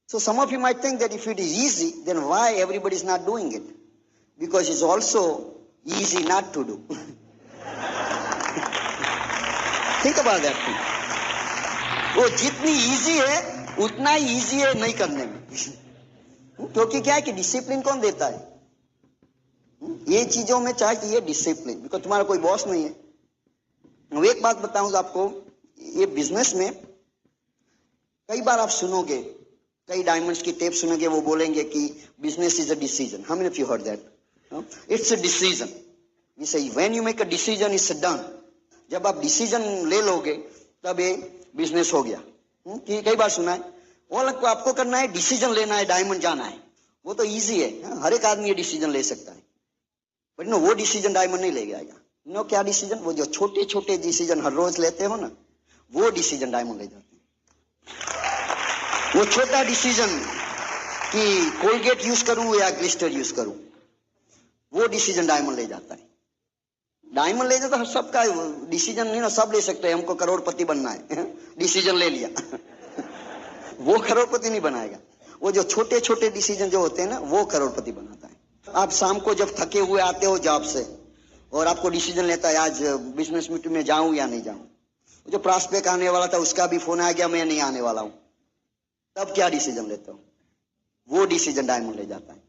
So some of you might think that if it is easy, then why everybody is not doing it? Because it's also easy not to do. Think about that thing. वो जितनी easy है उतना ही easy है नहीं करने में क्योंकि क्या है कि डिसिप्लिन कौन देता है? ये चीजों में चाहिए डिसिप्लिन, बिकॉज तुम्हारा कोई बॉस नहीं है। एक बात बताऊं आपको, ये बिजनेस में कई बार आप सुनोगे, कई डायमंड्स की टेप सुनोगे, वो बोलेंगे कि business is a decision. How many of you heard that? It's a decision. We say when you make a decision it's done. जब आप डिसीजन ले लोगे तब ये बिजनेस हो गया। कई बार सुना है, वो को आपको करना है, डिसीजन लेना है, डायमंड जाना है। वो तो ईजी है, हर एक आदमी ये डिसीजन ले सकता है। बट नो, वो डिसीजन डायमंड नहीं ले जाएगा। नो, क्या डिसीजन? वो जो छोटे छोटे डिसीजन हर रोज लेते हो ना, वो डिसीजन डायमंड ले जाते हैं। वो छोटा डिसीजन कि कोलगेट यूज करूं या ग्लिस्टर यूज करूं, वो डिसीजन डायमंड ले जाता है। डायमंड ले जाता है सबका डिसीजन नहीं ना, सब ले सकते हैं। हमको करोड़पति बनना है, डिसीजन ले लिया वो करोड़पति नहीं बनाएगा। वो जो छोटे छोटे डिसीजन जो होते हैं ना, वो करोड़पति बनाता है। आप शाम को जब थके हुए आते हो जॉब से और आपको डिसीजन लेता है आज बिजनेस मीटिंग में जाऊं या नहीं जाऊं, जो प्रॉस्पेक्ट आने वाला था उसका भी फोन आ गया, मैं नहीं आने वाला हूं, तब क्या डिसीजन लेते हो? वो डिसीजन डायमंड ले जाता है।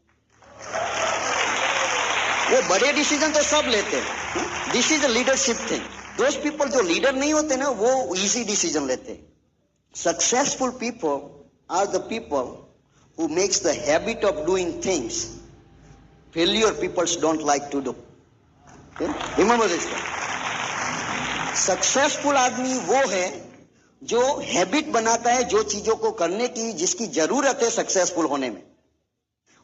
वो बड़े डिसीजन तो सब लेते हैं, this is a leadership thing. Those people जो लीडर नहीं होते ना, वो इजी डिसीजन लेते हैं। Successful people are the people who makes the habit of doing things failure peoples don't like to do. Remember this. Successful आदमी वो है जो हैबिट बनाता है जो चीजों को करने की, जिसकी जरूरत है सक्सेसफुल होने में,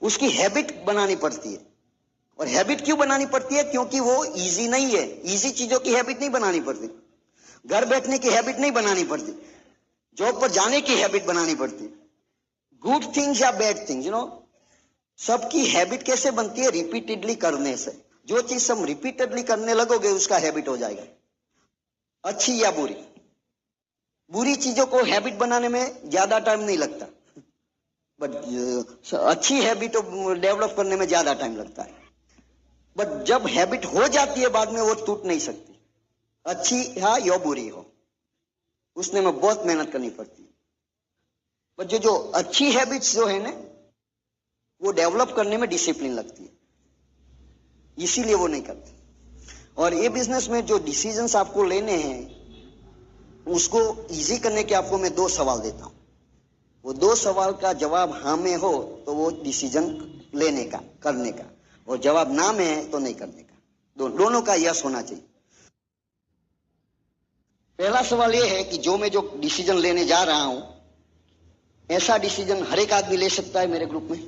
उसकी हैबिट बनानी पड़ती है। और हैबिट क्यों बनानी पड़ती है? क्योंकि वो इजी नहीं है। इजी चीजों की हैबिट नहीं बनानी पड़ती, घर बैठने की हैबिट नहीं बनानी पड़ती, जॉब पर जाने की हैबिट बनानी पड़ती। गुड थिंग्स या बैड थिंग्स, यू नो, सबकी हैबिट कैसे बनती है? रिपीटेडली करने से। जो चीज हम रिपीटेडली करने लगोगे उसका हैबिट हो जाएगा, अच्छी या बुरी। बुरी चीजों को हैबिट बनाने में ज्यादा टाइम नहीं लगता, बट अच्छी हैबिट डेवलप करने में ज्यादा टाइम लगता है। बट जब हैबिट हो जाती है बाद में वो टूट नहीं सकती, अच्छी है या बुरी हो, उसने में बहुत मेहनत करनी पड़ती है। बट जो अच्छी हैबिट्स जो है ना, वो डेवलप करने में डिसिप्लिन लगती है, इसीलिए वो नहीं करते। और ये बिजनेस में जो डिसीजंस आपको लेने हैं उसको इजी करने के आपको मैं 2 सवाल देता हूं। वो 2 सवाल का जवाब हाँ में हो तो वो डिसीजन लेने का, करने का, और जवाब ना में है तो नहीं करने का। दोनों का यस होना चाहिए। पहला सवाल ये है कि जो मैं जो डिसीजन लेने जा रहा हूं, ऐसा डिसीजन हर एक आदमी ले सकता है मेरे ग्रुप में?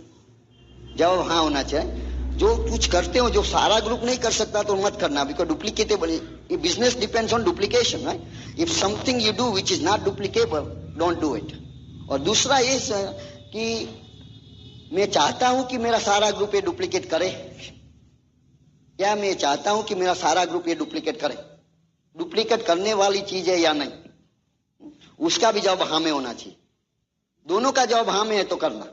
जवाब हाँ होना चाहिए। जो कुछ करते हो जो सारा ग्रुप नहीं कर सकता तो मत करना, because duplicatable business depends on duplication, right? If something you do which is not duplicable, don't do it. और दूसरा ये कि मैं चाहता हूं कि मेरा सारा ग्रुप ये डुप्लीकेट करे। क्या मैं चाहता हूं कि मेरा सारा ग्रुप ये डुप्लीकेट करे? डुप्लीकेट करने वाली चीज है या नहीं, उसका भी जवाब हाँ में होना चाहिए। दोनों का जवाब हाँ में है तो करना।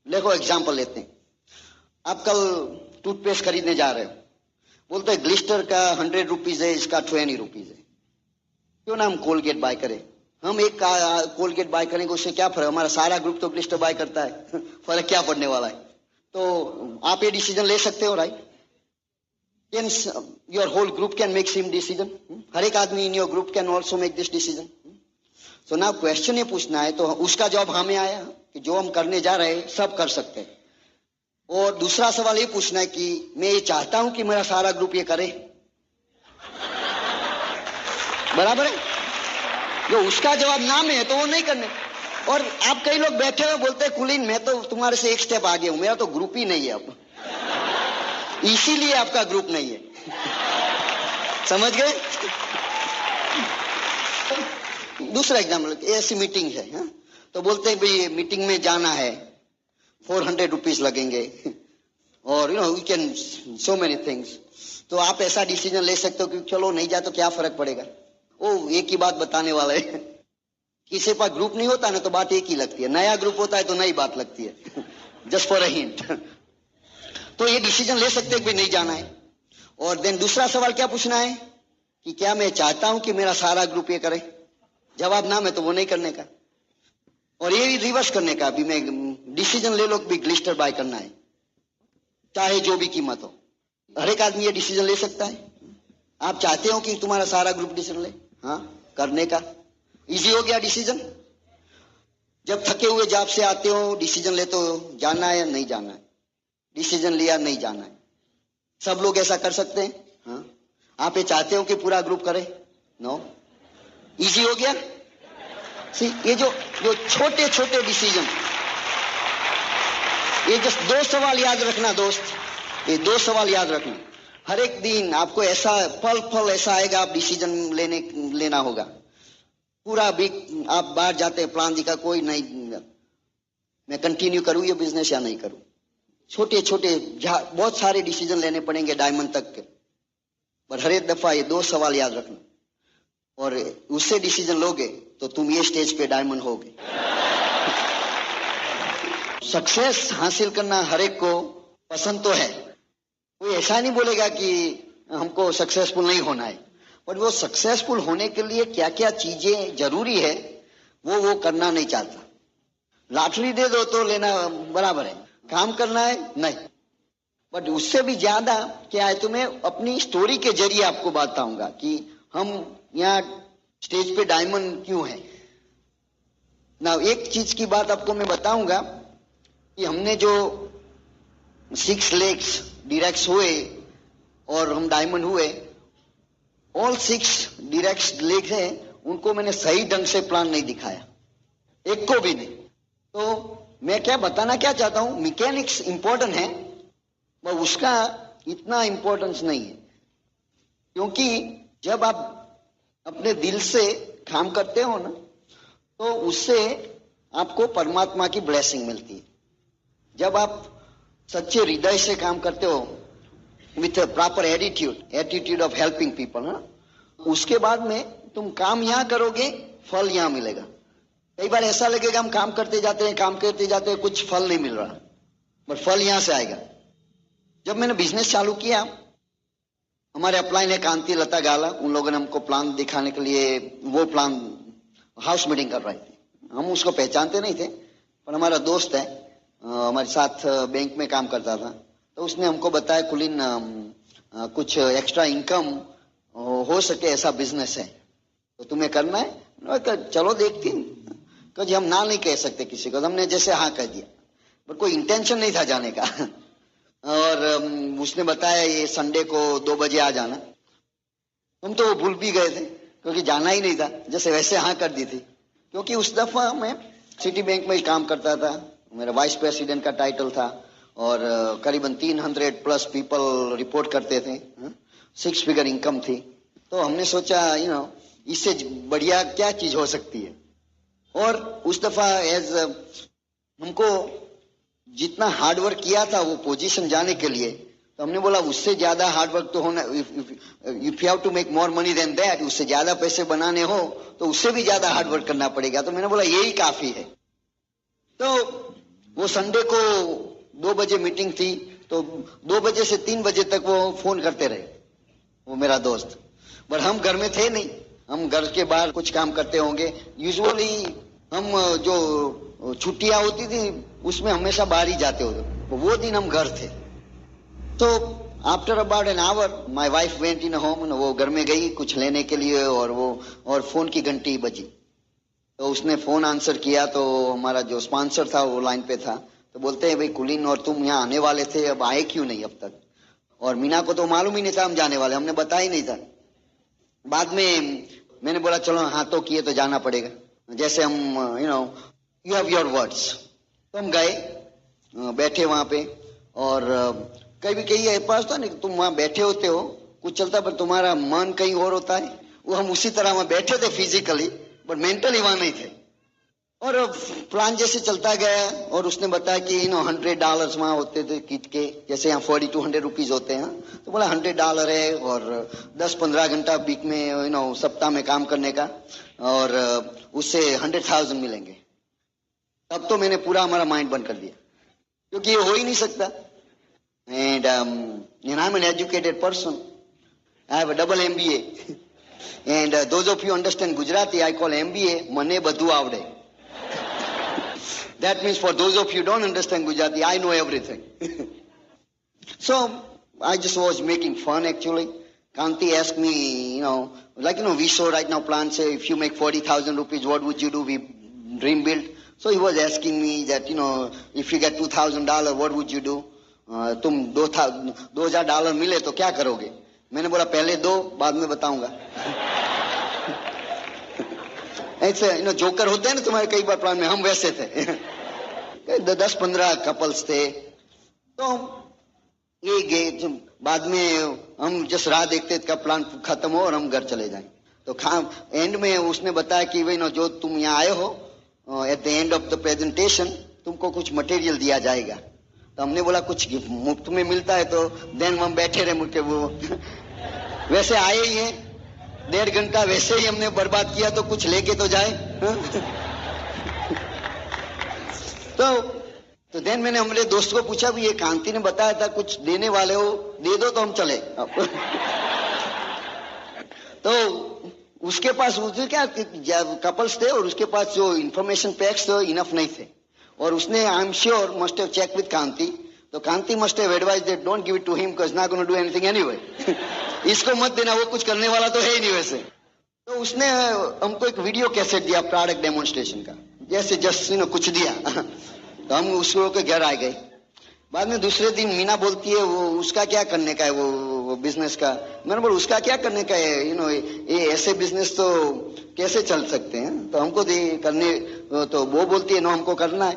देखो एग्जाम्पल लेते हैं। आप कल टूथपेस्ट खरीदने जा रहे हो, बोलते हैं ग्लिस्टर का 100 रुपीज है, इसका 20 रुपीज है, क्यों ना हम कोलगेट बाय करें? हम एक कोलगेट बाय करेंगे, उससे क्या फर्क, हमारा सारा ग्रुप तो ग्लिस्टर बाय करता है फर्क क्या पड़ने वाला है। तो आप ये डिसीजन ले सकते हो, right? Can your whole group can make same decision, हर एक आदमी in your group can also make this decision. So now question ये पूछना है, तो उसका जवाब हमें आया कि जो हम करने जा रहे हैं सब कर सकते हैं। और दूसरा सवाल ये पूछना है कि मैं ये चाहता हूं कि मेरा सारा ग्रुप ये करे, बराबर है? जो उसका जवाब ना में है तो वो नहीं करने। और आप कई लोग बैठे हुए बोलते हैं कुलीन मैं तो तुम्हारे से एक स्टेप आगे हूं, मेरा तो ग्रुप ही नहीं है अब, इसीलिए आपका ग्रुप नहीं है। समझ गए? दूसरा एग्जाम्पल, ऐसी मीटिंग है, हा? तो बोलते हैं भाई मीटिंग में जाना है, 400 रुपीज लगेंगे, और you know we can so many things. तो आप ऐसा डिसीजन ले सकते हो कि चलो नहीं जाए तो क्या फर्क पड़ेगा। ओ एक ही बात बताने वाला है, किसी पास ग्रुप नहीं होता ना तो बात एक ही लगती है, नया ग्रुप होता है तो नई बात लगती है। Just for a hint. तो ये डिसीजन ले सकते हैं कि नहीं जाना है। और देन दूसरा सवाल क्या पूछना है कि क्या मैं चाहता हूं कि मेरा सारा ग्रुप ये करे, जवाब ना में तो वो नहीं करने का। और ये भी रिवर्स करने का, भी मैं डिसीजन ले लो कि ग्लिस्टर बाय करना है चाहे जो भी कीमत हो। हर एक आदमी ये डिसीजन ले सकता है। आप चाहते हो कि तुम्हारा सारा ग्रुप डिसीजन ले, हाँ, करने का इजी हो गया डिसीजन। जब थके हुए जॉब से आते हो डिसीजन लेते हो, जाना है या नहीं जाना है, डिसीजन लिया नहीं जाना है। सब लोग ऐसा कर सकते हैं, हाँ? आप ये चाहते हो कि पूरा ग्रुप करे, नो, इजी हो गया। सी ये जो छोटे छोटे डिसीजन, ये जस्ट 2 सवाल याद रखना दोस्त, ये 2 सवाल याद रखना। हर एक दिन आपको ऐसा पल ऐसा आएगा, आप डिसीजन लेना होगा। पूरा वीक आप बाहर जाते हैं, प्लान दिखा कोई नहीं, मैं कंटिन्यू करूं ये बिजनेस या नहीं करूं। छोटे छोटे बहुत सारे डिसीजन लेने पड़ेंगे डायमंड तक के, पर हर एक दफा ये 2 सवाल याद रखना, और उससे डिसीजन लोगे तो तुम ये स्टेज पे डायमंड होगे। सक्सेस हासिल करना हर एक को पसंद तो है, कोई ऐसा नहीं बोलेगा कि हमको सक्सेसफुल नहीं होना है, पर वो सक्सेसफुल होने के लिए क्या क्या चीजें जरूरी है वो करना नहीं चाहता। लाटरी दे दो तो लेना बराबर है, काम करना है नहीं। बट उससे भी ज्यादा क्या है, तो मैं अपनी स्टोरी के जरिए आपको बताऊंगा कि हम यहाँ स्टेज पे डायमंड क्यों है ना। एक चीज की बात आपको मैं बताऊंगा कि हमने जो 6 लेग्स डायरेक्ट हुए और हम डायमंड हुए, ऑल 6 डायरेक्ट लेग हैं, उनको मैंने सही ढंग से प्लान नहीं दिखाया, एक को भी नहीं। तो मैं क्या बताना क्या चाहता हूं, मैकेनिक्स इंपॉर्टेंट है पर उसका इतना इंपॉर्टेंस नहीं है, क्योंकि जब आप अपने दिल से काम करते हो ना तो उससे आपको परमात्मा की ब्लेसिंग मिलती है। जब आप सच्चे हृदय से काम करते हो with proper attitude of helping people, हाँ, उसके बाद में तुम काम यहां करोगे, फल यहां मिलेगा। कई बार ऐसा लगेगा हम काम करते जाते हैं कुछ फल नहीं मिल रहा, बट फल यहां से आएगा। जब मैंने बिजनेस चालू किया, हमारे अपलाइन है कांति लता गाला, उन लोगों ने हमको प्लान दिखाने के लिए वो प्लान हाउस मीटिंग कर रहे थे। हम उसको पहचानते नहीं थे, पर हमारा दोस्त है, हमारे साथ बैंक में काम करता था, तो उसने हमको बताया कुलीन कुछ एक्स्ट्रा इनकम हो सके ऐसा बिजनेस है तो तुम्हें करना है। चलो देखती, क्योंकि हम ना नहीं कह सकते किसी को, तो हमने जैसे हाँ कह दिया, पर कोई इंटेंशन नहीं था जाने का। और उसने बताया ये संडे को 2 बजे आ जाना। हम तो वो भूल भी गए थे क्योंकि जाना ही नहीं था, जैसे वैसे हाँ कर दी थी। क्योंकि उस दफा मैं सिटी बैंक में ही काम करता था, मेरा वाइस प्रेसिडेंट का टाइटल था और करीबन 300+ पीपल रिपोर्ट करते थे, 6 फिगर इनकम थी। तो हमने सोचा इससे बढ़िया क्या चीज हो सकती है। और उस दफा एज हमको जितना हार्डवर्क किया था वो पोजीशन जाने के लिए, तो हमने बोला उससे ज्यादा हार्डवर्क तो होना, if you have to make more money than that, उससे ज्यादा पैसे बनाने हो तो उससे भी ज्यादा हार्डवर्क करना पड़ेगा। तो मैंने बोला यही काफी है। तो वो संडे को 2 बजे मीटिंग थी, तो 2 बजे से 3 बजे तक वो फोन करते रहे, वो मेरा दोस्त। पर हम घर में थे नहीं, हम घर के बाहर कुछ काम करते होंगे। यूजुअली हम जो छुट्टियां होती थी उसमें हमेशा बाहर ही जाते होते, तो वो दिन हम घर थे। तो after about an hour my wife went in home, वो घर में गई कुछ लेने के लिए, और फोन की घंटी बजी। तो उसने फोन आंसर किया, तो हमारा जो स्पॉन्सर था वो लाइन पे था। तो बोलते हैं, भाई कुलीन और तुम यहाँ आने वाले थे, अब आए क्यों नहीं अब तक? और मीना को तो मालूम ही नहीं था हम जाने वाले, हमने बताया ही नहीं था। बाद में मैंने बोला चलो हाथों किए तो जाना पड़ेगा, जैसे हम यू हैव योर वर्ड्स। तो हम गए, बैठे वहां पे, और कहीं पास था नहीं, तुम वहां बैठे होते हो कुछ चलता, पर तुम्हारा मन कहीं और होता है। वो हम उसी तरह वहां बैठे थे फिजिकली, बट मेंटली वहां नहीं थे। और प्लान जैसे चलता गया, और उसने बताया कि $100 वहां होते थे किट के, जैसे यहाँ 4200 रुपीज होते हैं। तो बोला $100 है, और 10-15 घंटा वीक में सप्ताह में काम करने का, और उससे 100,000 मिलेंगे। तब तो मैंने पूरा हमारा माइंड बंद कर दिया, क्योंकि ये हो ही नहीं सकता। And I am an educated person, I have a double MBA, and those of you understand Gujarati, I call MBA મને બધું આવડે. That means for those of you don't understand Gujarati, I know everything. So I just was making fun actually. Kanti asked me, we show right now plan say if you make 40,000 rupees, what would you do? We dream build. So he was asking me that if you get $2,000, what would you do? तुम $2,000 मिले तो क्या करोगे? मैंने बोला पहले दो, बाद में बताऊंगा। ऐसे जोकर होते हैं ना तुम्हारे कई बार प्लान में, हम वैसे थे। 10-15 कपल्स थे। तो ये गए, बाद में हम जस्ट राह देखते कब प्लान खत्म हो और हम घर चले जाएं। तो एंड में उसने बताया कि भाई जो तुम यहाँ आए हो, at the end of the presentation तुमको कुछ मटेरियल दिया जाएगा। तो हमने बोला कुछ मुफ्त में मिलता है, तो देन हम बैठे रहे मुड़ के, वो वैसे आए ही हैं, 1.5 घंटा वैसे ही हमने बर्बाद किया, तो कुछ लेके तो जाए। तो देन मैंने हमारे दोस्त को पूछा, भी ये कांति ने बताया था कुछ देने वाले हो, दे दो तो हम चले। तो उसके पास क्या कपल्स थे, और उसके पास जो इंफॉर्मेशन पैक्स थे इनफ नहीं थे, और उसने I am sure must have check with Kanti. तो Kanti must have advise that don't give it to him because not gonna do anything anyway. इसको मत देना, वो कुछ करने वाला तो है ही नहीं वैसे। तो उसने हमको एक वीडियो कैसेट दिया प्रोडक्ट डेमोन्स्ट्रेशन का, जैसे जस्ट कुछ दिया। तो हम उसको के घर आ गए। बाद में दूसरे दिन मीना बोलती है, वो उसका क्या करने का है वो बिजनेस का। मैंने बोला उसका क्या करने का है, ये ऐसे बिजनेस तो कैसे चल सकते हैं, तो हमको करने। तो वो बोलती है हमको करना है।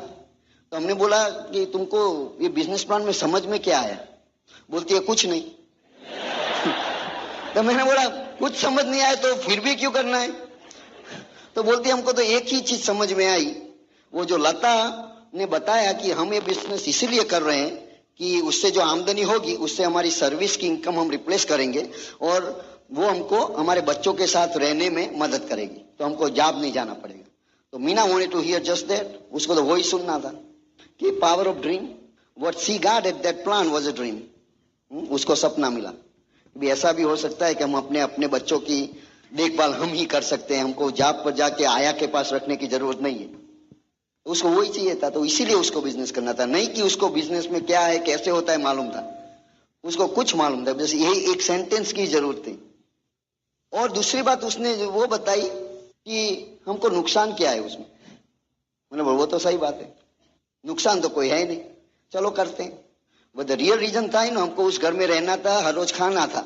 तो हमने बोला कि तुमको ये बिजनेस प्लान में समझ में क्या आया? बोलती है कुछ नहीं। तो मैंने बोला कुछ समझ नहीं आया तो फिर भी क्यों करना है? तो बोलती है हमको तो एक ही चीज समझ में आई, वो जो लता ने बताया कि हम ये बिजनेस इसीलिए कर रहे हैं कि उससे जो आमदनी होगी उससे हमारी सर्विस की इनकम हम रिप्लेस करेंगे, और वो हमको हमारे बच्चों के साथ रहने में मदद करेगी, तो हमको जॉब नहीं जाना पड़ेगा। तो Meena wanted to hear just that, उसको तो वही सुनना था कि power of dream, what she got at that plan was a dream. उसको सपना मिला। भी ऐसा भी हो सकता है कि हम अपने बच्चों की देखभाल हम ही कर सकते हैं, हमको जॉब पर जाके आया के पास रखने की जरूरत नहीं है। उसको वही चाहिए था, तो इसीलिए उसको बिजनेस करना था, नहीं कि उसको बिजनेस में क्या है कैसे होता है मालूम था। उसको कुछ मालूम था, बस यही एक सेंटेंस की जरूरत थी। और दूसरी बात उसने वो बताई कि हमको नुकसान क्या है उसमें। मैंने बोला वो तो सही बात है, नुकसान तो कोई है ही नहीं, चलो करते हैं। वो द रियल रीजन था हमको उस घर में रहना था, हर रोज खाना था।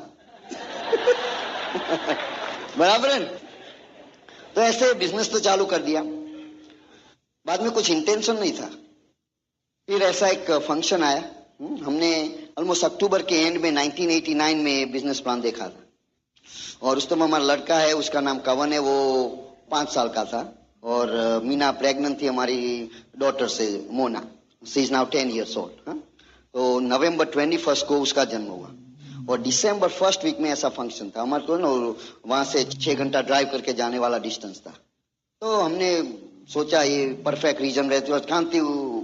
बराबर है। तो ऐसे बिजनेस तो चालू कर दिया। बाद में कुछ इंटेंशन नहीं था। फिर ऐसा एक फंक्शन आया, हमने ऑलमोस्ट अक्टूबर के एंड में 1989 में बिजनेस प्लान देखा था, और उस समय हमारा लड़का है, उसका नाम कवन है, वो 5 साल का था, और मीना प्रेग्नेंट थी हमारी डॉटर से, Mona, she is now 10 years old। तो नवंबर 21 को उसका जन्म हुआ, और दिसंबर 1st वीक में ऐसा फंक्शन था हमारे को ना, वहां से 6 घंटा ड्राइव करके जाने वाला डिस्टेंस था। तो हमने सोचा ये परफेक्ट रीजन रहती है, कांति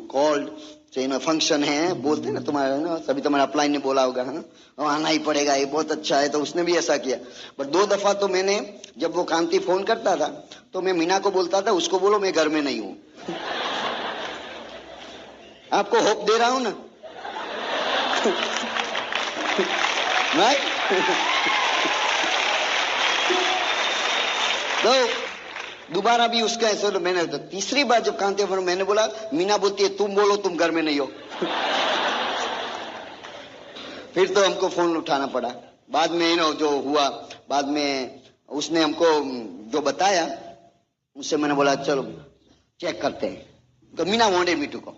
कॉल्ड फंक्शन है, बोलते ना तुम्हारा ना, सभी तुम्हारा अपलाइन ने बोला होगा, है ना, आना ही पड़ेगा, ये बहुत अच्छा है। तो उसने भी ऐसा किया। बट 2 दफा तो मैंने, जब वो कांति फोन करता था तो मैं मीना को बोलता था उसको बोलो मैं घर में नहीं हूं। आपको होप दे रहा हूं ना। नहीं। तो दोबारा भी उसका ऐसा, तो मैंने तो तीसरी बार जब कांति फोन, मैंने बोला, मीना बोलती है तुम बोलो तुम घर में नहीं हो। फिर तो हमको फोन उठाना पड़ा। बाद में जो हुआ, बाद में उसने हमको जो बताया, उससे मैंने बोला चलो चेक करते हैं। तो Meena wanted me to go,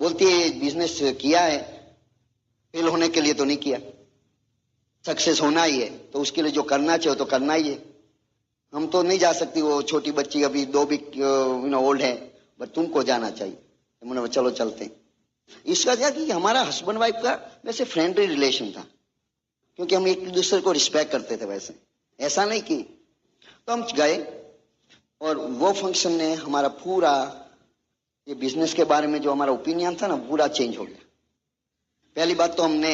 बोलती है बिजनेस किया है, फेल होने के लिए तो नहीं किया, सक्सेस होना ही है, तो उसके लिए जो करना चाहिए तो करना ही है। हम तो नहीं जा सकती, वो छोटी बच्ची अभी 2 वीक ओल्ड है, बट तुमको जाना चाहिए। तो मैंने चलो चलते हैं। इसका क्या कि हमारा हस्बैंड वाइफ का वैसे फ्रेंडली रिलेशन था, क्योंकि हम एक दूसरे को रिस्पेक्ट करते थे, वैसे ऐसा नहीं कि। तो हम गए और वो फंक्शन ने हमारा पूरा ये बिजनेस के बारे में जो हमारा ओपिनियन था ना, पूरा चेंज हो गया। पहली बात तो हमने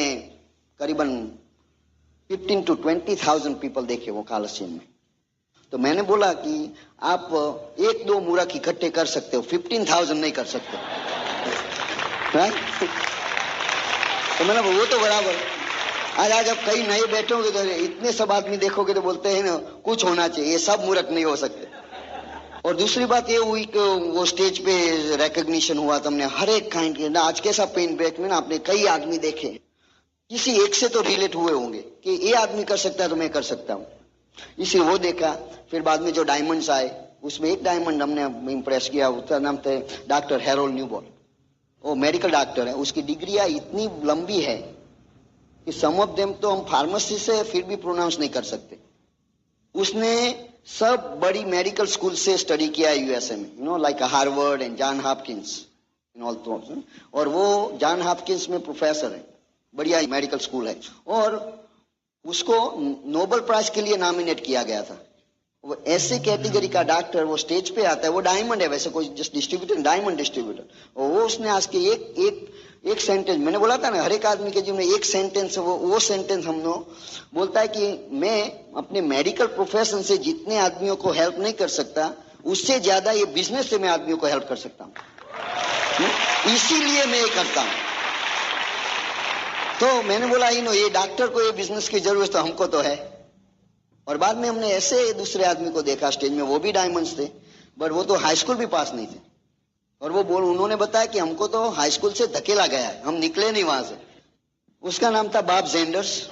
करीबन 15 to 20,000 पीपल देखे वो कॉलोसियम में। तो मैंने बोला कि आप 1-2 मूर्ख इकट्ठे कर सकते हो, 15,000 नहीं कर सकते। तो मैंने वो तो बराबर। आज जब कई नए बैठोगे तो इतने सब आदमी देखोगे तो बोलते हैं ना कुछ होना चाहिए, ये सब मूर्ख नहीं हो सकते। और दूसरी बात ये हुई कि वो स्टेज पे रिकॉग्निशन हुआ, तुमने हर एक काइंड के ना, आज कैसा पेन ब्रेक में ना आपने कई आदमी देखे, किसी एक से तो रिलेट हुए होंगे कि ये आदमी कर सकता है तो मैं कर सकता हूँ, इसी वो देखा। फिर बाद में जो डायमंड्स आए, उसमें एक डायमंड हमने इम्प्रेस किया, उसका नाम था डॉक्टर हैरोल्ड न्यूबॉल। वो मेडिकल डॉक्टर है, उसकी डिग्रियां इतनी लंबी है कि सम ऑफ देम तो हम फार्मेसी से फिर भी प्रोनाउंस नहीं कर सकते। उसने सब बड़ी मेडिकल स्कूल से स्टडी किया है यूएसए में, like Harvard and John Hopkins in all thoughts. और वो जॉन हॉपकिंस में प्रोफेसर है, बढ़िया मेडिकल स्कूल है। और उसको नोबेल प्राइज के लिए नॉमिनेट किया गया था। वो ऐसे कैटेगरी का डॉक्टर वो स्टेज पे आता है, वो डायमंड है, वैसे कोई जस्ट डिस्ट्रीब्यूटर, डायमंड डिस्ट्रीब्यूटर। और वो उसने आज के एक सेंटेंस, मैंने बोला था ना हर एक आदमी के जीवन में एक सेंटेंस, वो सेंटेंस हम लोग बोलता है कि मैं अपने मेडिकल प्रोफेशन से जितने आदमियों को हेल्प नहीं कर सकता, उससे ज्यादा ये बिजनेस से मैं आदमियों को हेल्प कर सकता हूँ, इसीलिए मैं ये करता हूँ। तो मैंने बोला ये डॉक्टर को ये बिजनेस की जरूरत तो हमको तो है। और बाद में हमने ऐसे दूसरे आदमी को देखा स्टेज में, वो भी डायमंड्स थे, बट वो तो हाई स्कूल भी पास नहीं थे। और वो उन्होंने बताया कि हमको तो हाई स्कूल से धकेला गया है, हम निकले नहीं वहां से। उसका नाम था बॉब जेंडर्स,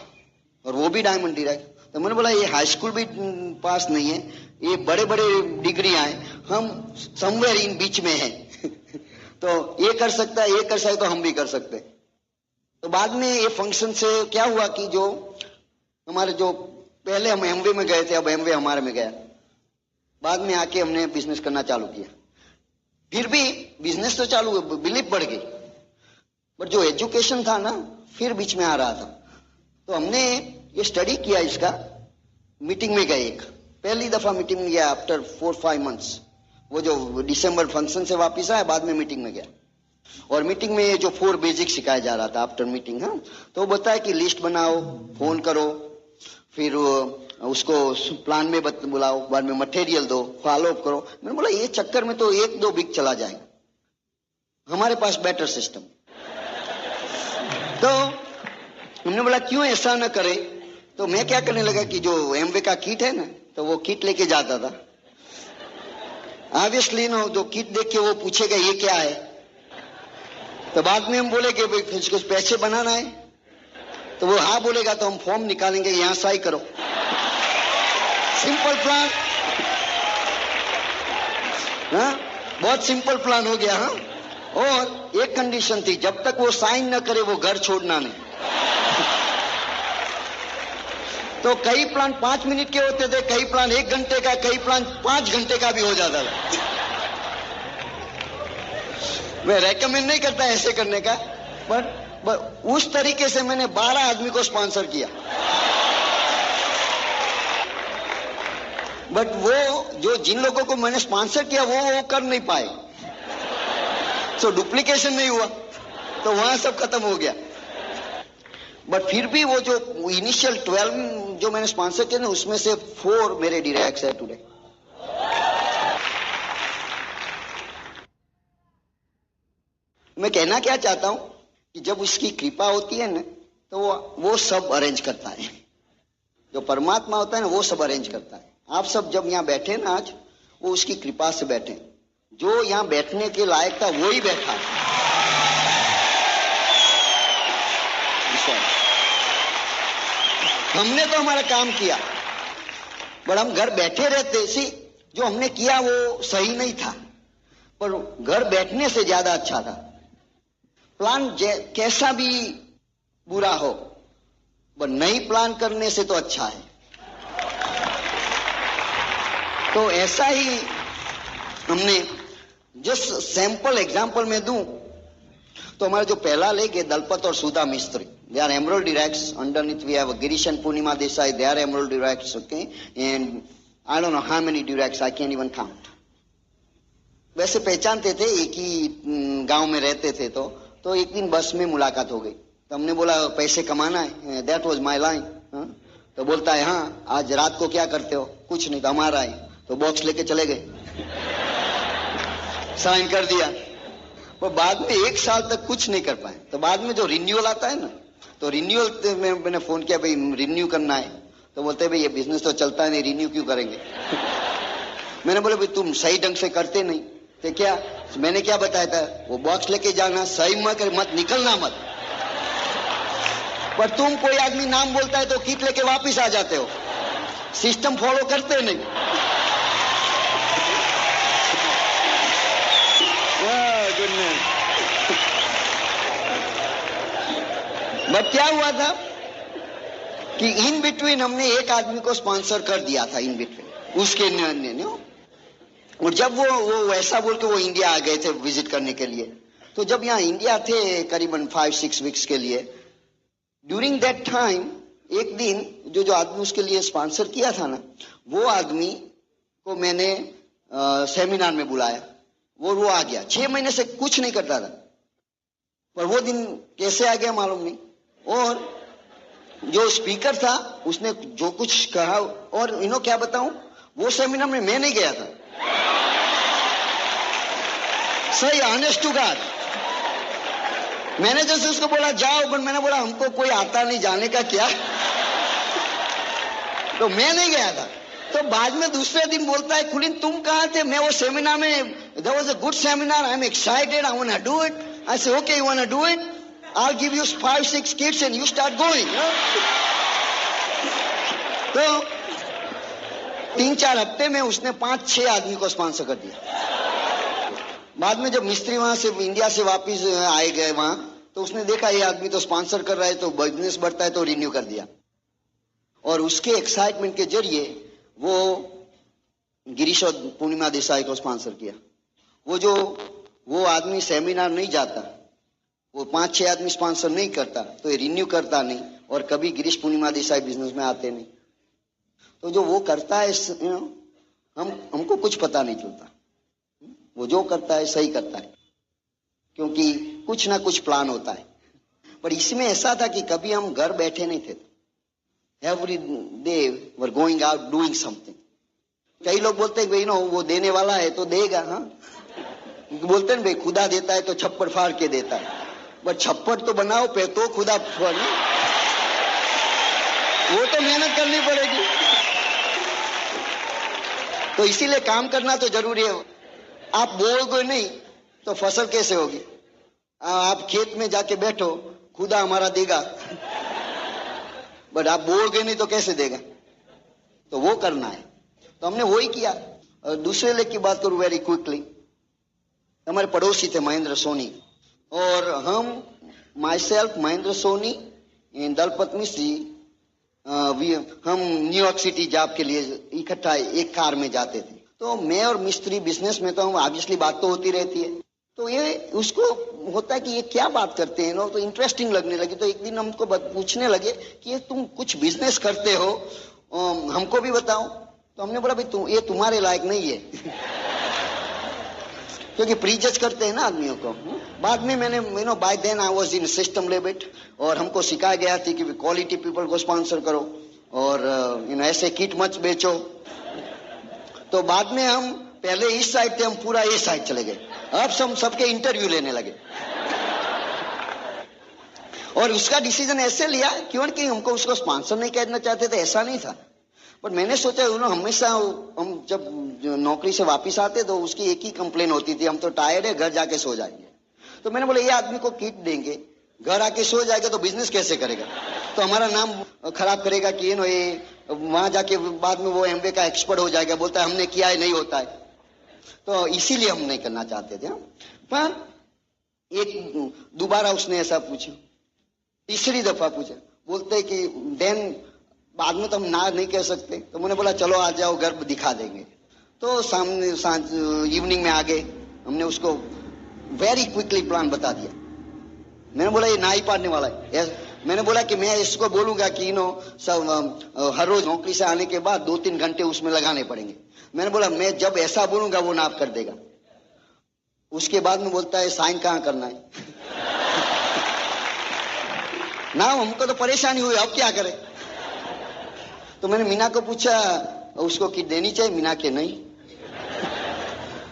और वो भी डायमंड डायरेक्ट। तो मैंने बोला ये हाई स्कूल भी पास नहीं है, ये बड़े बड़े डिग्रियां हैं, हम समवेयर इन बीच में हैं। तो ये कर सकता है, ये कर सकता है, तो हम भी कर सकते हैं। तो बाद में ये फंक्शन से क्या हुआ कि जो हमारे जो पहले हम एमवे में गए थे, अब एमवे हमारे में गया। बाद में आके हमने बिजनेस करना चालू किया। फिर भी बिजनेस तो चालू हुआ, बिलीफ बढ़ गई, बट जो एजुकेशन था ना फिर बीच में आ रहा था। तो हमने ये स्टडी किया, इसका मीटिंग में गए, एक पहली दफा मीटिंग में गया आफ्टर 4-5 मंथ्स। वो जो दिसंबर फंक्शन से वापिस आया, बाद में मीटिंग में गया। और मीटिंग में ये जो 4 बेसिक सिखाया जा रहा था आफ्टर मीटिंग, हाँ, तो वो बताया कि लिस्ट बनाओ, फोन करो, फिर उसको प्लान में बुलाओ, बाद में मटेरियल दो, फॉलो अप करो। मैंने बोला ये चक्कर में तो 1-2 वीक चला जाएगा, हमारे पास बेटर सिस्टम। तो हमने बोला क्यों ऐसा ना करे। तो मैं क्या करने लगा कि जो एमवे का किट है ना, तो वो किट लेके जाता था। ऑब्वियसली ना, जो किट देख के वो पूछेगा ये क्या है, तो बाद में हम बोले कि भाई कुछ पैसे बनाना है, तो वो हाँ बोलेगा तो हम फॉर्म निकालेंगे, यहां साइन करो। सिंपल प्लान, हाँ, बहुत सिंपल प्लान हो गया। हाँ, और एक कंडीशन थी, जब तक वो साइन न करे वो घर छोड़ना नहीं। तो कई प्लान 5 मिनट के होते थे, कई प्लान 1 घंटे का, कई प्लान 5 घंटे का भी हो जाता था। मैं रेकमेंड नहीं करता ऐसे करने का, बट उस तरीके से मैंने 12 आदमी को स्पॉन्सर किया। बट वो जो जिन लोगों को मैंने स्पॉन्सर किया वो कर नहीं पाए, सो डुप्लीकेशन नहीं हुआ, तो वहां सब खत्म हो गया। बट फिर भी वो जो इनिशियल 12 जो मैंने स्पॉन्सर किए ना, उसमें से 4 मेरे डायरेक्ट्स है टुडे। मैं कहना क्या चाहता हूं कि जब उसकी कृपा होती है ना, तो वो सब अरेंज करता है। जो परमात्मा होता है ना, वो सब अरेंज करता है। आप सब जब यहाँ बैठे ना आज, वो उसकी कृपा से बैठे। जो यहाँ बैठने के लायक था वो ही बैठा। हमने तो हमारा काम किया, पर हम घर बैठे रहते। सी जो हमने किया वो सही नहीं था, पर घर बैठने से ज्यादा अच्छा था। प्लान कैसा भी बुरा हो, पर नहीं प्लान करने से तो अच्छा है। तो ऐसा ही हमने जस्ट सैंपल एग्जांपल में दूं तो हमारा जो पहला लेग है दलपत और सुधा मिस्त्री, they are emerald directs. Underneath we have Girish and Purnima Desai, they are emerald directs, okay? And I don't know how many directs, I can't even count. वैसे पहचानते थे, एक ही गांव में रहते थे। तो एक दिन बस में मुलाकात हो गई, तो हमने बोला पैसे कमाना है, दैट वाज माय लाइन। तो बोलता है हाँ आज रात को क्या करते हो? कुछ नहीं, तो हमारा है। तो बॉक्स लेके चले गए, साइन कर दिया। वो बाद में 1 साल तक कुछ नहीं कर पाए। तो बाद में जो रिन्यूअल आता है ना, तो रिन्यूअल में मैंने फोन किया, भाई रिन्यू करना है। तो बोलते भाई ये बिजनेस तो चलता है नहीं, रिन्यू क्यों करेंगे? मैंने बोला भाई तुम सही ढंग से करते नहीं। तो क्या मैंने क्या बताया था? वो बॉक्स लेके जाना, सही मत निकलना मत। पर तुम कोई आदमी नाम बोलता है तो किट लेके वापिस आ जाते हो, सिस्टम फॉलो करते नहीं। बट क्या हुआ था कि इन बिटवीन हमने एक आदमी को स्पॉन्सर कर दिया था, इन बिटवीन उसके निर्णय। और जब वो वैसा बोल के वो इंडिया आ गए थे विजिट करने के लिए, तो जब यहाँ इंडिया थे करीबन 5-6 वीक्स के लिए, ड्यूरिंग दैट टाइम एक दिन जो आदमी उसके लिए स्पॉन्सर किया था ना, वो आदमी को मैंने सेमिनार में बुलाया। वो आ गया। 6 महीने से कुछ नहीं करता था, पर वो दिन कैसे आ गया मालूम नहीं। और जो स्पीकर था उसने जो कुछ कहा, और इन्हों क्या बताऊं, वो सेमिनार में मैं नहीं गया था। सही ऑनेस्ट टू गॉड। मैंने जैसे उसको बोला जाओ, पर मैंने बोला हमको कोई आता नहीं, जाने का क्या। तो मैं नहीं गया था। तो बाद में दूसरे दिन बोलता है कुलीन तुम कहाँ थे? मैं वो सेमिनार में, there was a good seminar, I'm excited, I want to do it. I say okay, you want to do it? I'll give you 5-6 kids and you start going. तो 3-4 हफ्ते में उसने 5-6 आदमी को स्पॉन्सर कर दिया। बाद में जब मिस्त्री वहां से इंडिया से वापिस आए गए वहां, तो उसने देखा ये आदमी तो स्पॉन्सर कर रहा है, तो बिजनेस बढ़ता है, तो रिन्यू कर दिया। और उसके एक्साइटमेंट के जरिए वो गिरीश और पूर्णिमा देसाई को स्पॉन्सर किया। वो आदमी सेमिनार नहीं जाता, वो 5-6 आदमी स्पॉन्सर नहीं करता, तो ये रिन्यू करता नहीं, और कभी गिरीश पूर्णिमा देसाई बिजनेस में आते नहीं। तो जो वो करता है हमको कुछ पता नहीं चलता। वो जो करता है सही करता है, क्योंकि कुछ ना कुछ प्लान होता है। पर इसमें ऐसा था कि कभी हम घर बैठे नहीं थे, every day were going out doing something. कई लोग बोलते हैं भाई वो देने वाला है तो देगा। हाँ बोलते हैं भाई खुदा देता है तो छप्पड़ फाड़ के देता है, बट छप्पड़ तो बनाओ पे तो खुदा फाड़, वो तो मेहनत करनी पड़ेगी। तो इसीलिए काम करना तो जरूरी है। आप बोलोगे नहीं तो फसल कैसे होगी? आप खेत में जाके बैठो, खुदा हमारा देगा, बट आप बोलोगे नहीं तो कैसे देगा? तो वो करना है। तो हमने वही किया। और दूसरे लेख की बात करूं वेरी क्विकली, हमारे पड़ोसी थे महेंद्र सोनी, और हम myself Mahendra Soni and Dalpat Mishri, हम न्यूयॉर्क सिटी जॉब के लिए इकट्ठा एक कार में जाते थे। तो मैं और मिस्त्री बिजनेस में तो हम ऑब्वियसली बात तो होती रहती है। तो ये उसको होता है कि ये क्या बात करते हैं, तो इंटरेस्टिंग लगने लगी। तो एक दिन हमको पूछने लगे कि ये तुम कुछ बिजनेस करते हो, हमको भी बताओ। तो हमने बोला भाई ये तुम्हारे लायक नहीं है। क्योंकि प्रीजज करते हैं ना आदमियों को। बाद में मैंने by then I was in system लेबेट, और हमको सिखाया गया थी कि क्वालिटी पीपल को स्पॉन्सर करो और ऐसे किट मत बेचो। तो बाद में हम पहले इस साइड थे, हम पूरा इस साइड चले गए। अब हम सबके इंटरव्यू लेने लगे और उसका डिसीजन ऐसे लिया क्योंकि हमको उसको स्पॉन्सर नहीं कहना चाहते थे, ऐसा नहीं था। बट मैंने सोचा हमेशा हम जब नौकरी से वापस आते तो उसकी एक ही कंप्लेन होती थी, हम तो टायर्ड है, घर जाके सो जाएंगे। तो मैंने बोला ये आदमी को किट देंगे, घर आके सो जाएगा तो बिजनेस कैसे करेगा, तो हमारा नाम खराब करेगा कि ये वहां जाके बाद में वो एमबीए का एक्सपर्ट हो जाएगा, बोलता है हमने किया है, नहीं होता है। तो इसीलिए हम नहीं करना चाहते थे। पर एक दोबारा उसने ऐसा पूछा, तीसरी दफा पूछा, बोलते कि देन बाद में तो हम ना नहीं कह सकते। तो मैंने बोला चलो आ जाओ, घर दिखा देंगे। तो सामने सांझ इवनिंग में आ गए, हमने उसको वेरी क्विकली प्लान बता दिया। मैंने बोला ये ना ही पाड़ने वाला है। मैंने बोला कि मैं इसको बोलूंगा कि सब हर रोज नौकरी से आने के बाद 2-3 घंटे उसमें लगाने पड़ेंगे। मैंने बोला मैं जब ऐसा बोलूंगा वो नाप कर देगा। उसके बाद में बोलता है साइन कहाँ करना है ना, हमको तो परेशानी हुई, अब क्या करें। तो मैंने मीना को पूछा उसको किट देनी चाहिए, मीना के नहीं।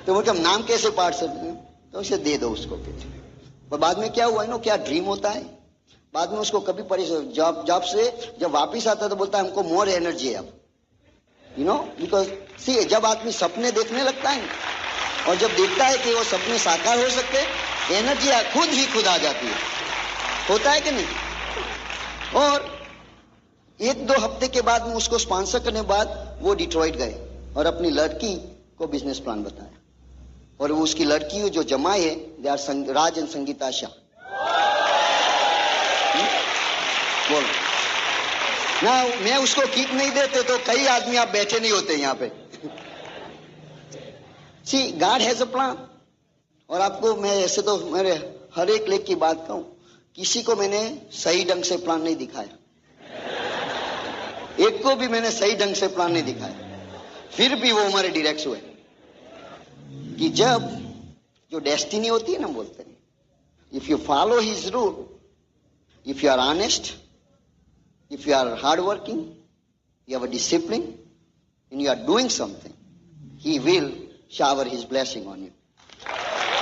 तो वो नाम कैसे पाड़ सकते, तो उसे दे दो उसको किट। पर बाद में क्या हुआ क्या ड्रीम होता है, बाद में उसको कभी परेशान, जॉब से जब वापिस आता तो बोलता है हमको मोर एनर्जी है अब, बिकॉज सी जब आदमी सपने देखने लगता है और जब देखता है कि वो सपने साकार हो सकते हैं, एनर्जी खुद आ जाती है। होता है कि नहीं। और 1-2 हफ्ते के बाद में उसको स्पॉन्सर करने के बाद वो डिट्रॉइट गए और अपनी लड़की को बिजनेस प्लान बताया, और वो उसकी लड़की जो जमाई है they are Raj and Sangeeta Shah. बोलो ना, मैं उसको किट नहीं देते तो कई आदमी आप बैठे नहीं होते यहाँ पे। सी गॉड हैज अ प्लान। और आपको मैं ऐसे तो मेरे हर एक लेख की बात कहूं, किसी को मैंने सही ढंग से प्लान नहीं दिखाया, एक को भी मैंने सही ढंग से प्लान नहीं दिखाया, फिर भी वो हमारे डायरेक्ट हुए। कि जब जो डेस्टिनी होती है ना, बोलते हैं if you follow his rule, if you are honest, if you are hard working, you have a discipline, and you are doing something, he will shower his blessing on you.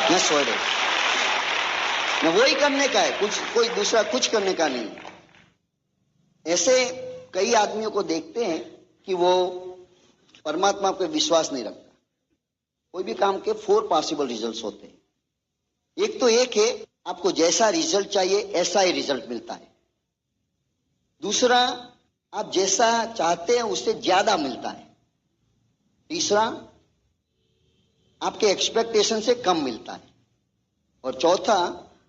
That's what it is. ना वही करने का है, कोई दूसरा कुछ करने का नहीं। ऐसे कई आदमियों को देखते हैं कि वो परमात्मा पे विश्वास नहीं रखता। कोई भी काम के 4 पॉसिबल रिजल्ट्स होते हैं। एक है आपको जैसा रिजल्ट चाहिए ऐसा ही रिजल्ट मिलता है। दूसरा, आप जैसा चाहते हैं उससे ज्यादा मिलता है। तीसरा, आपके एक्सपेक्टेशन से कम मिलता है। और चौथा,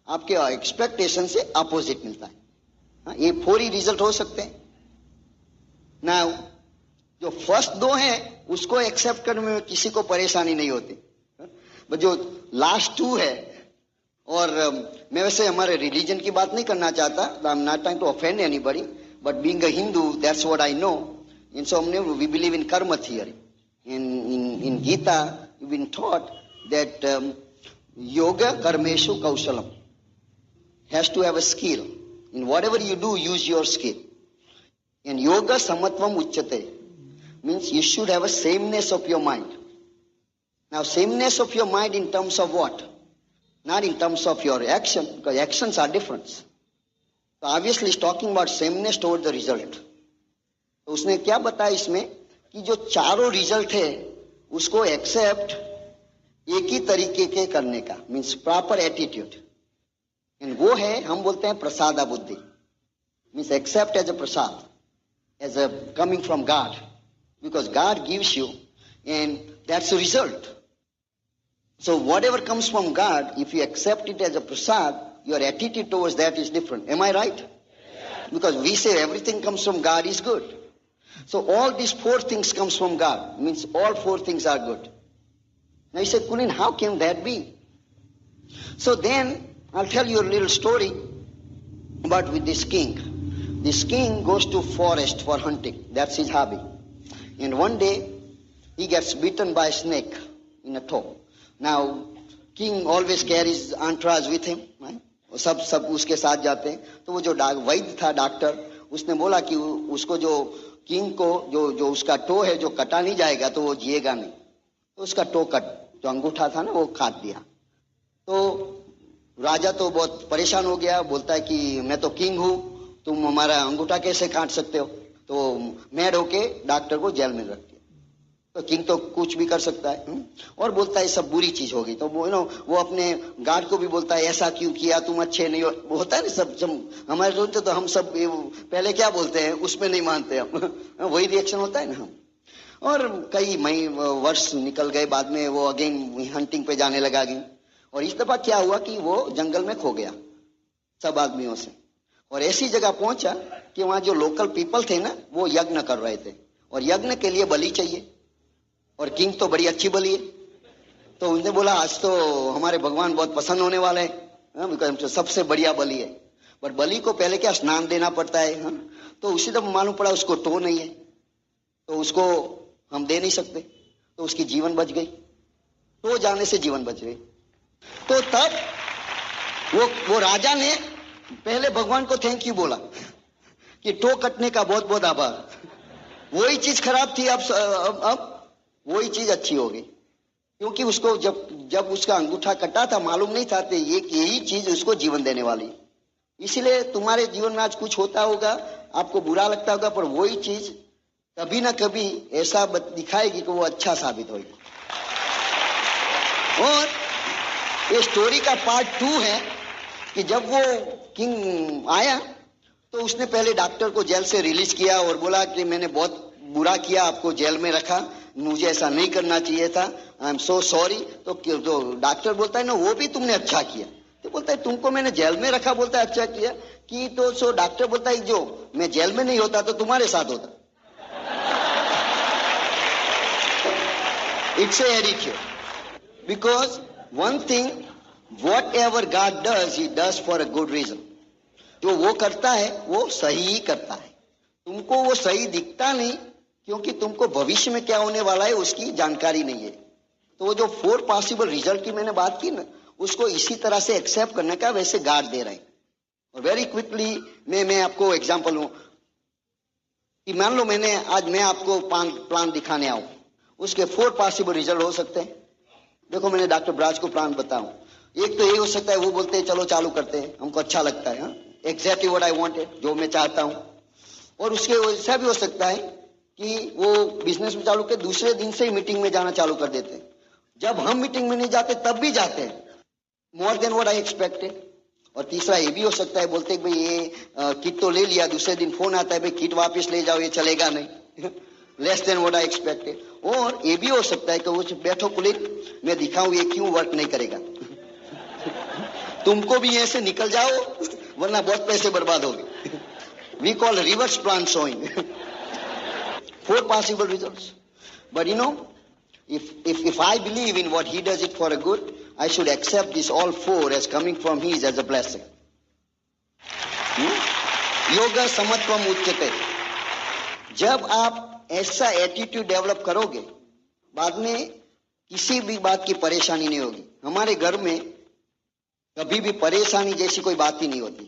आपके एक्सपेक्टेशन से अपोजिट मिलता है। ये 4 ही रिजल्ट हो सकते हैं। नाउ जो फर्स्ट 2 हैं उसको एक्सेप्ट करने में किसी को परेशानी नहीं होती, बट जो लास्ट 2 है, और मैं वैसे हमारे रिलीजन की बात नहीं करना चाहता, I am not trying to offend anybody, but being a Hindu that's what I know. In so हमने we believe in karma theory. In Gita we been taught that योग कर्मेषु कौशलम has to have a skill. In whatever you do use your skill. And योग समत्वम उच्यते means you should have a sameness of your mind. Now sameness of your mind in terms of what? Not in terms of your action, because actions are different. So obviously he's talking about sameness toward the result. तो उसने क्या बताया इसमें कि जो चारों result है उसको एक्सेप्ट एक ही तरीके के करने का, मीन्स प्रॉपर एटीट्यूड, एंड वो है हम बोलते हैं प्रसादा बुद्धि, means accept as a prasad, as a coming from God, because God gives you and that's the result. So whatever comes from God, if you accept it as a prasad, your attitude towards that is different. Am I right? Yeah. Because we say everything comes from God is good. So all these 4 things comes from God, means all 4 things are good. Now you say, Kulin, how can that be? So then I'll tell you a little story about with this king. This king goes to forest for hunting. That's his hobby. And one day, he gets bitten by a snake in a toe. Now, king always carries entourage with him, सब उसके साथ जाते हैं। तो वो जो वैद्य था doctor, उसने बोला कि उसको जो किंग को जो उसका टो है जो कटा नहीं जाएगा तो वो जिएगा नहीं। तो उसका टो जो अंगूठा था ना वो काट दिया। तो राजा तो बहुत परेशान हो गया, बोलता है कि मैं तो किंग हूं, तुम हमारा अंगूठा कैसे काट सकते हो। तो मैड होके डॉक्टर को जेल में रख दिया। तो किंग तो कुछ भी कर सकता है। और बोलता है सब बुरी चीज होगी। तो वो अपने गार्ड को भी बोलता है ऐसा क्यों किया, तुम अच्छे नहीं हो। होता है ना सब हमारे सोचते तो हम सब पहले क्या बोलते हैं उसमें नहीं मानते हम वही रिएक्शन होता है ना हम। और कई वर्ष निकल गए, बाद में वो अगेन हंटिंग पे जाने लगा। और इस दफा क्या हुआ कि वो जंगल में खो गया सब आदमियों से, और ऐसी जगह पहुंचा कि वहां जो लोकल पीपल थे ना वो यज्ञ कर रहे थे, और यज्ञ के लिए बलि चाहिए, और किंग तो बड़ी अच्छी बलि है। तो उन्होंने बोला आज तो हमारे भगवान बहुत पसंद होने वाले हैं, सबसे बढ़िया बलि है। पर बलि को पहले क्या स्नान देना पड़ता है। तो उसी दफा मालूम पड़ा उसको टो नहीं है, तो उसको हम दे नहीं सकते। तो उसकी जीवन बच गई, टो जाने से जीवन बच गई। तो तब वो राजा ने पहले भगवान को थैंक यू बोला कि टो कटने का बहुत बहुत आभार। वही चीज खराब थी, अब वही चीज अच्छी हो गई, क्योंकि उसको जब उसका अंगूठा कटा था मालूम नहीं था कि यही चीज उसको जीवन देने वाली। इसीलिए तुम्हारे जीवन में आज कुछ होता होगा, आपको बुरा लगता होगा, पर वही चीज कभी ना कभी ऐसा दिखाएगी कि वो अच्छा साबित होगी। और ये स्टोरी का पार्ट 2 है कि जब वो किंग आया तो उसने पहले डॉक्टर को जेल से रिलीज किया और बोला कि मैंने बहुत बुरा किया, आपको जेल में रखा, मुझे ऐसा नहीं करना चाहिए था, आई एम सो सॉरी। तो डॉक्टर बोलता है ना वो भी तुमने अच्छा किया। तो बोलता है तुमको मैंने जेल में रखा, बोलता है अच्छा किया कि। तो डॉक्टर बोलता है जो मैं जेल में नहीं होता तो तुम्हारे साथ होता। It's a addiction, because one thing whatever God does he does for a good reason. जो वो करता है वो सही ही करता है। तुमको वो सही दिखता नहीं क्योंकि तुमको भविष्य में क्या होने वाला है उसकी जानकारी नहीं है। तो वो जो 4 पॉसिबल रिजल्ट की मैंने बात की ना, उसको इसी तरह से एक्सेप्ट करने का वैसे गार्ड दे रहे हैं। और वेरी क्विकली मैं आपको एग्जांपल हूं कि मान लो मैं आपको प्लान दिखाने आऊं, उसके 4 पॉसिबल रिजल्ट हो सकते हैं। देखो मैंने डॉक्टर ब्राज को प्लान बताऊं, एक तो ये हो सकता है वो बोलते हैं चलो चालू करते हैं, हमको अच्छा लगता है, एग्जैक्टली व्हाट आई वांटेड, जो मैं चाहता हूं। और उसके ऐसा भी हो सकता है कि वो बिजनेस में चालू के दूसरे दिन से ही मीटिंग में जाना चालू कर देते हैं। जब हम मीटिंग में नहीं जाते तब भी जाते हैं, more than what I expected. और तीसरा ये भी हो सकता है बोलते हैं भाई ये किट तो ले लिया, दूसरे दिन फोन आता है भाई किट वापस ले जाओ, ये चलेगा नहीं, less than what I expected. और ये भी हो सकता है कि वो बैठो कुलिक मैं दिखाऊं ये क्यों वर्क नहीं करेगा तुमको भी यहां से निकल जाओ वरना बहुत पैसे बर्बाद हो गए। We call reverse plan showing 4 possible results. But if I believe in what he does it for a good, I should accept this all 4 as coming from his as a blessing. योगा समत्वम उच्यते। जब आप ऐसा attitude develop करोगे बाद में किसी भी बात की परेशानी नहीं होगी। हमारे घर में कभी भी परेशानी जैसी कोई बात ही नहीं होती।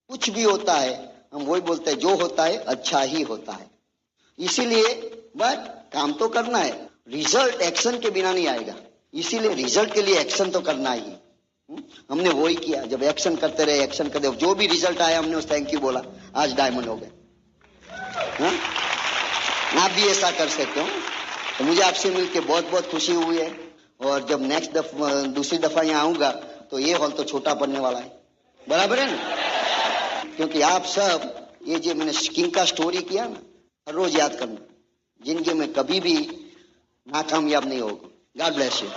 कुछ भी होता है हम वही बोलते हैं जो होता है अच्छा ही होता है। इसीलिए बट काम तो करना है, रिजल्ट एक्शन के बिना नहीं आएगा, इसीलिए रिजल्ट के लिए एक्शन तो करना ही। हमने वही किया, जब एक्शन करते रहे जो भी रिजल्ट आया हमने उस थैंक यू बोला, आज डायमंड हो गए। आप भी ऐसा कर सकते हो। तो मुझे आपसे मिलकर बहुत बहुत खुशी हुई है, और जब दूसरी दफा यहाँ आऊंगा तो ये हॉल तो छोटा पड़ने वाला है, बराबर है ना। क्योंकि आप सब ये जो मैंने किंग का स्टोरी किया ना, हर रोज याद करना, जिंदगी में कभी भी नाकामयाब नहीं होगा। God bless you.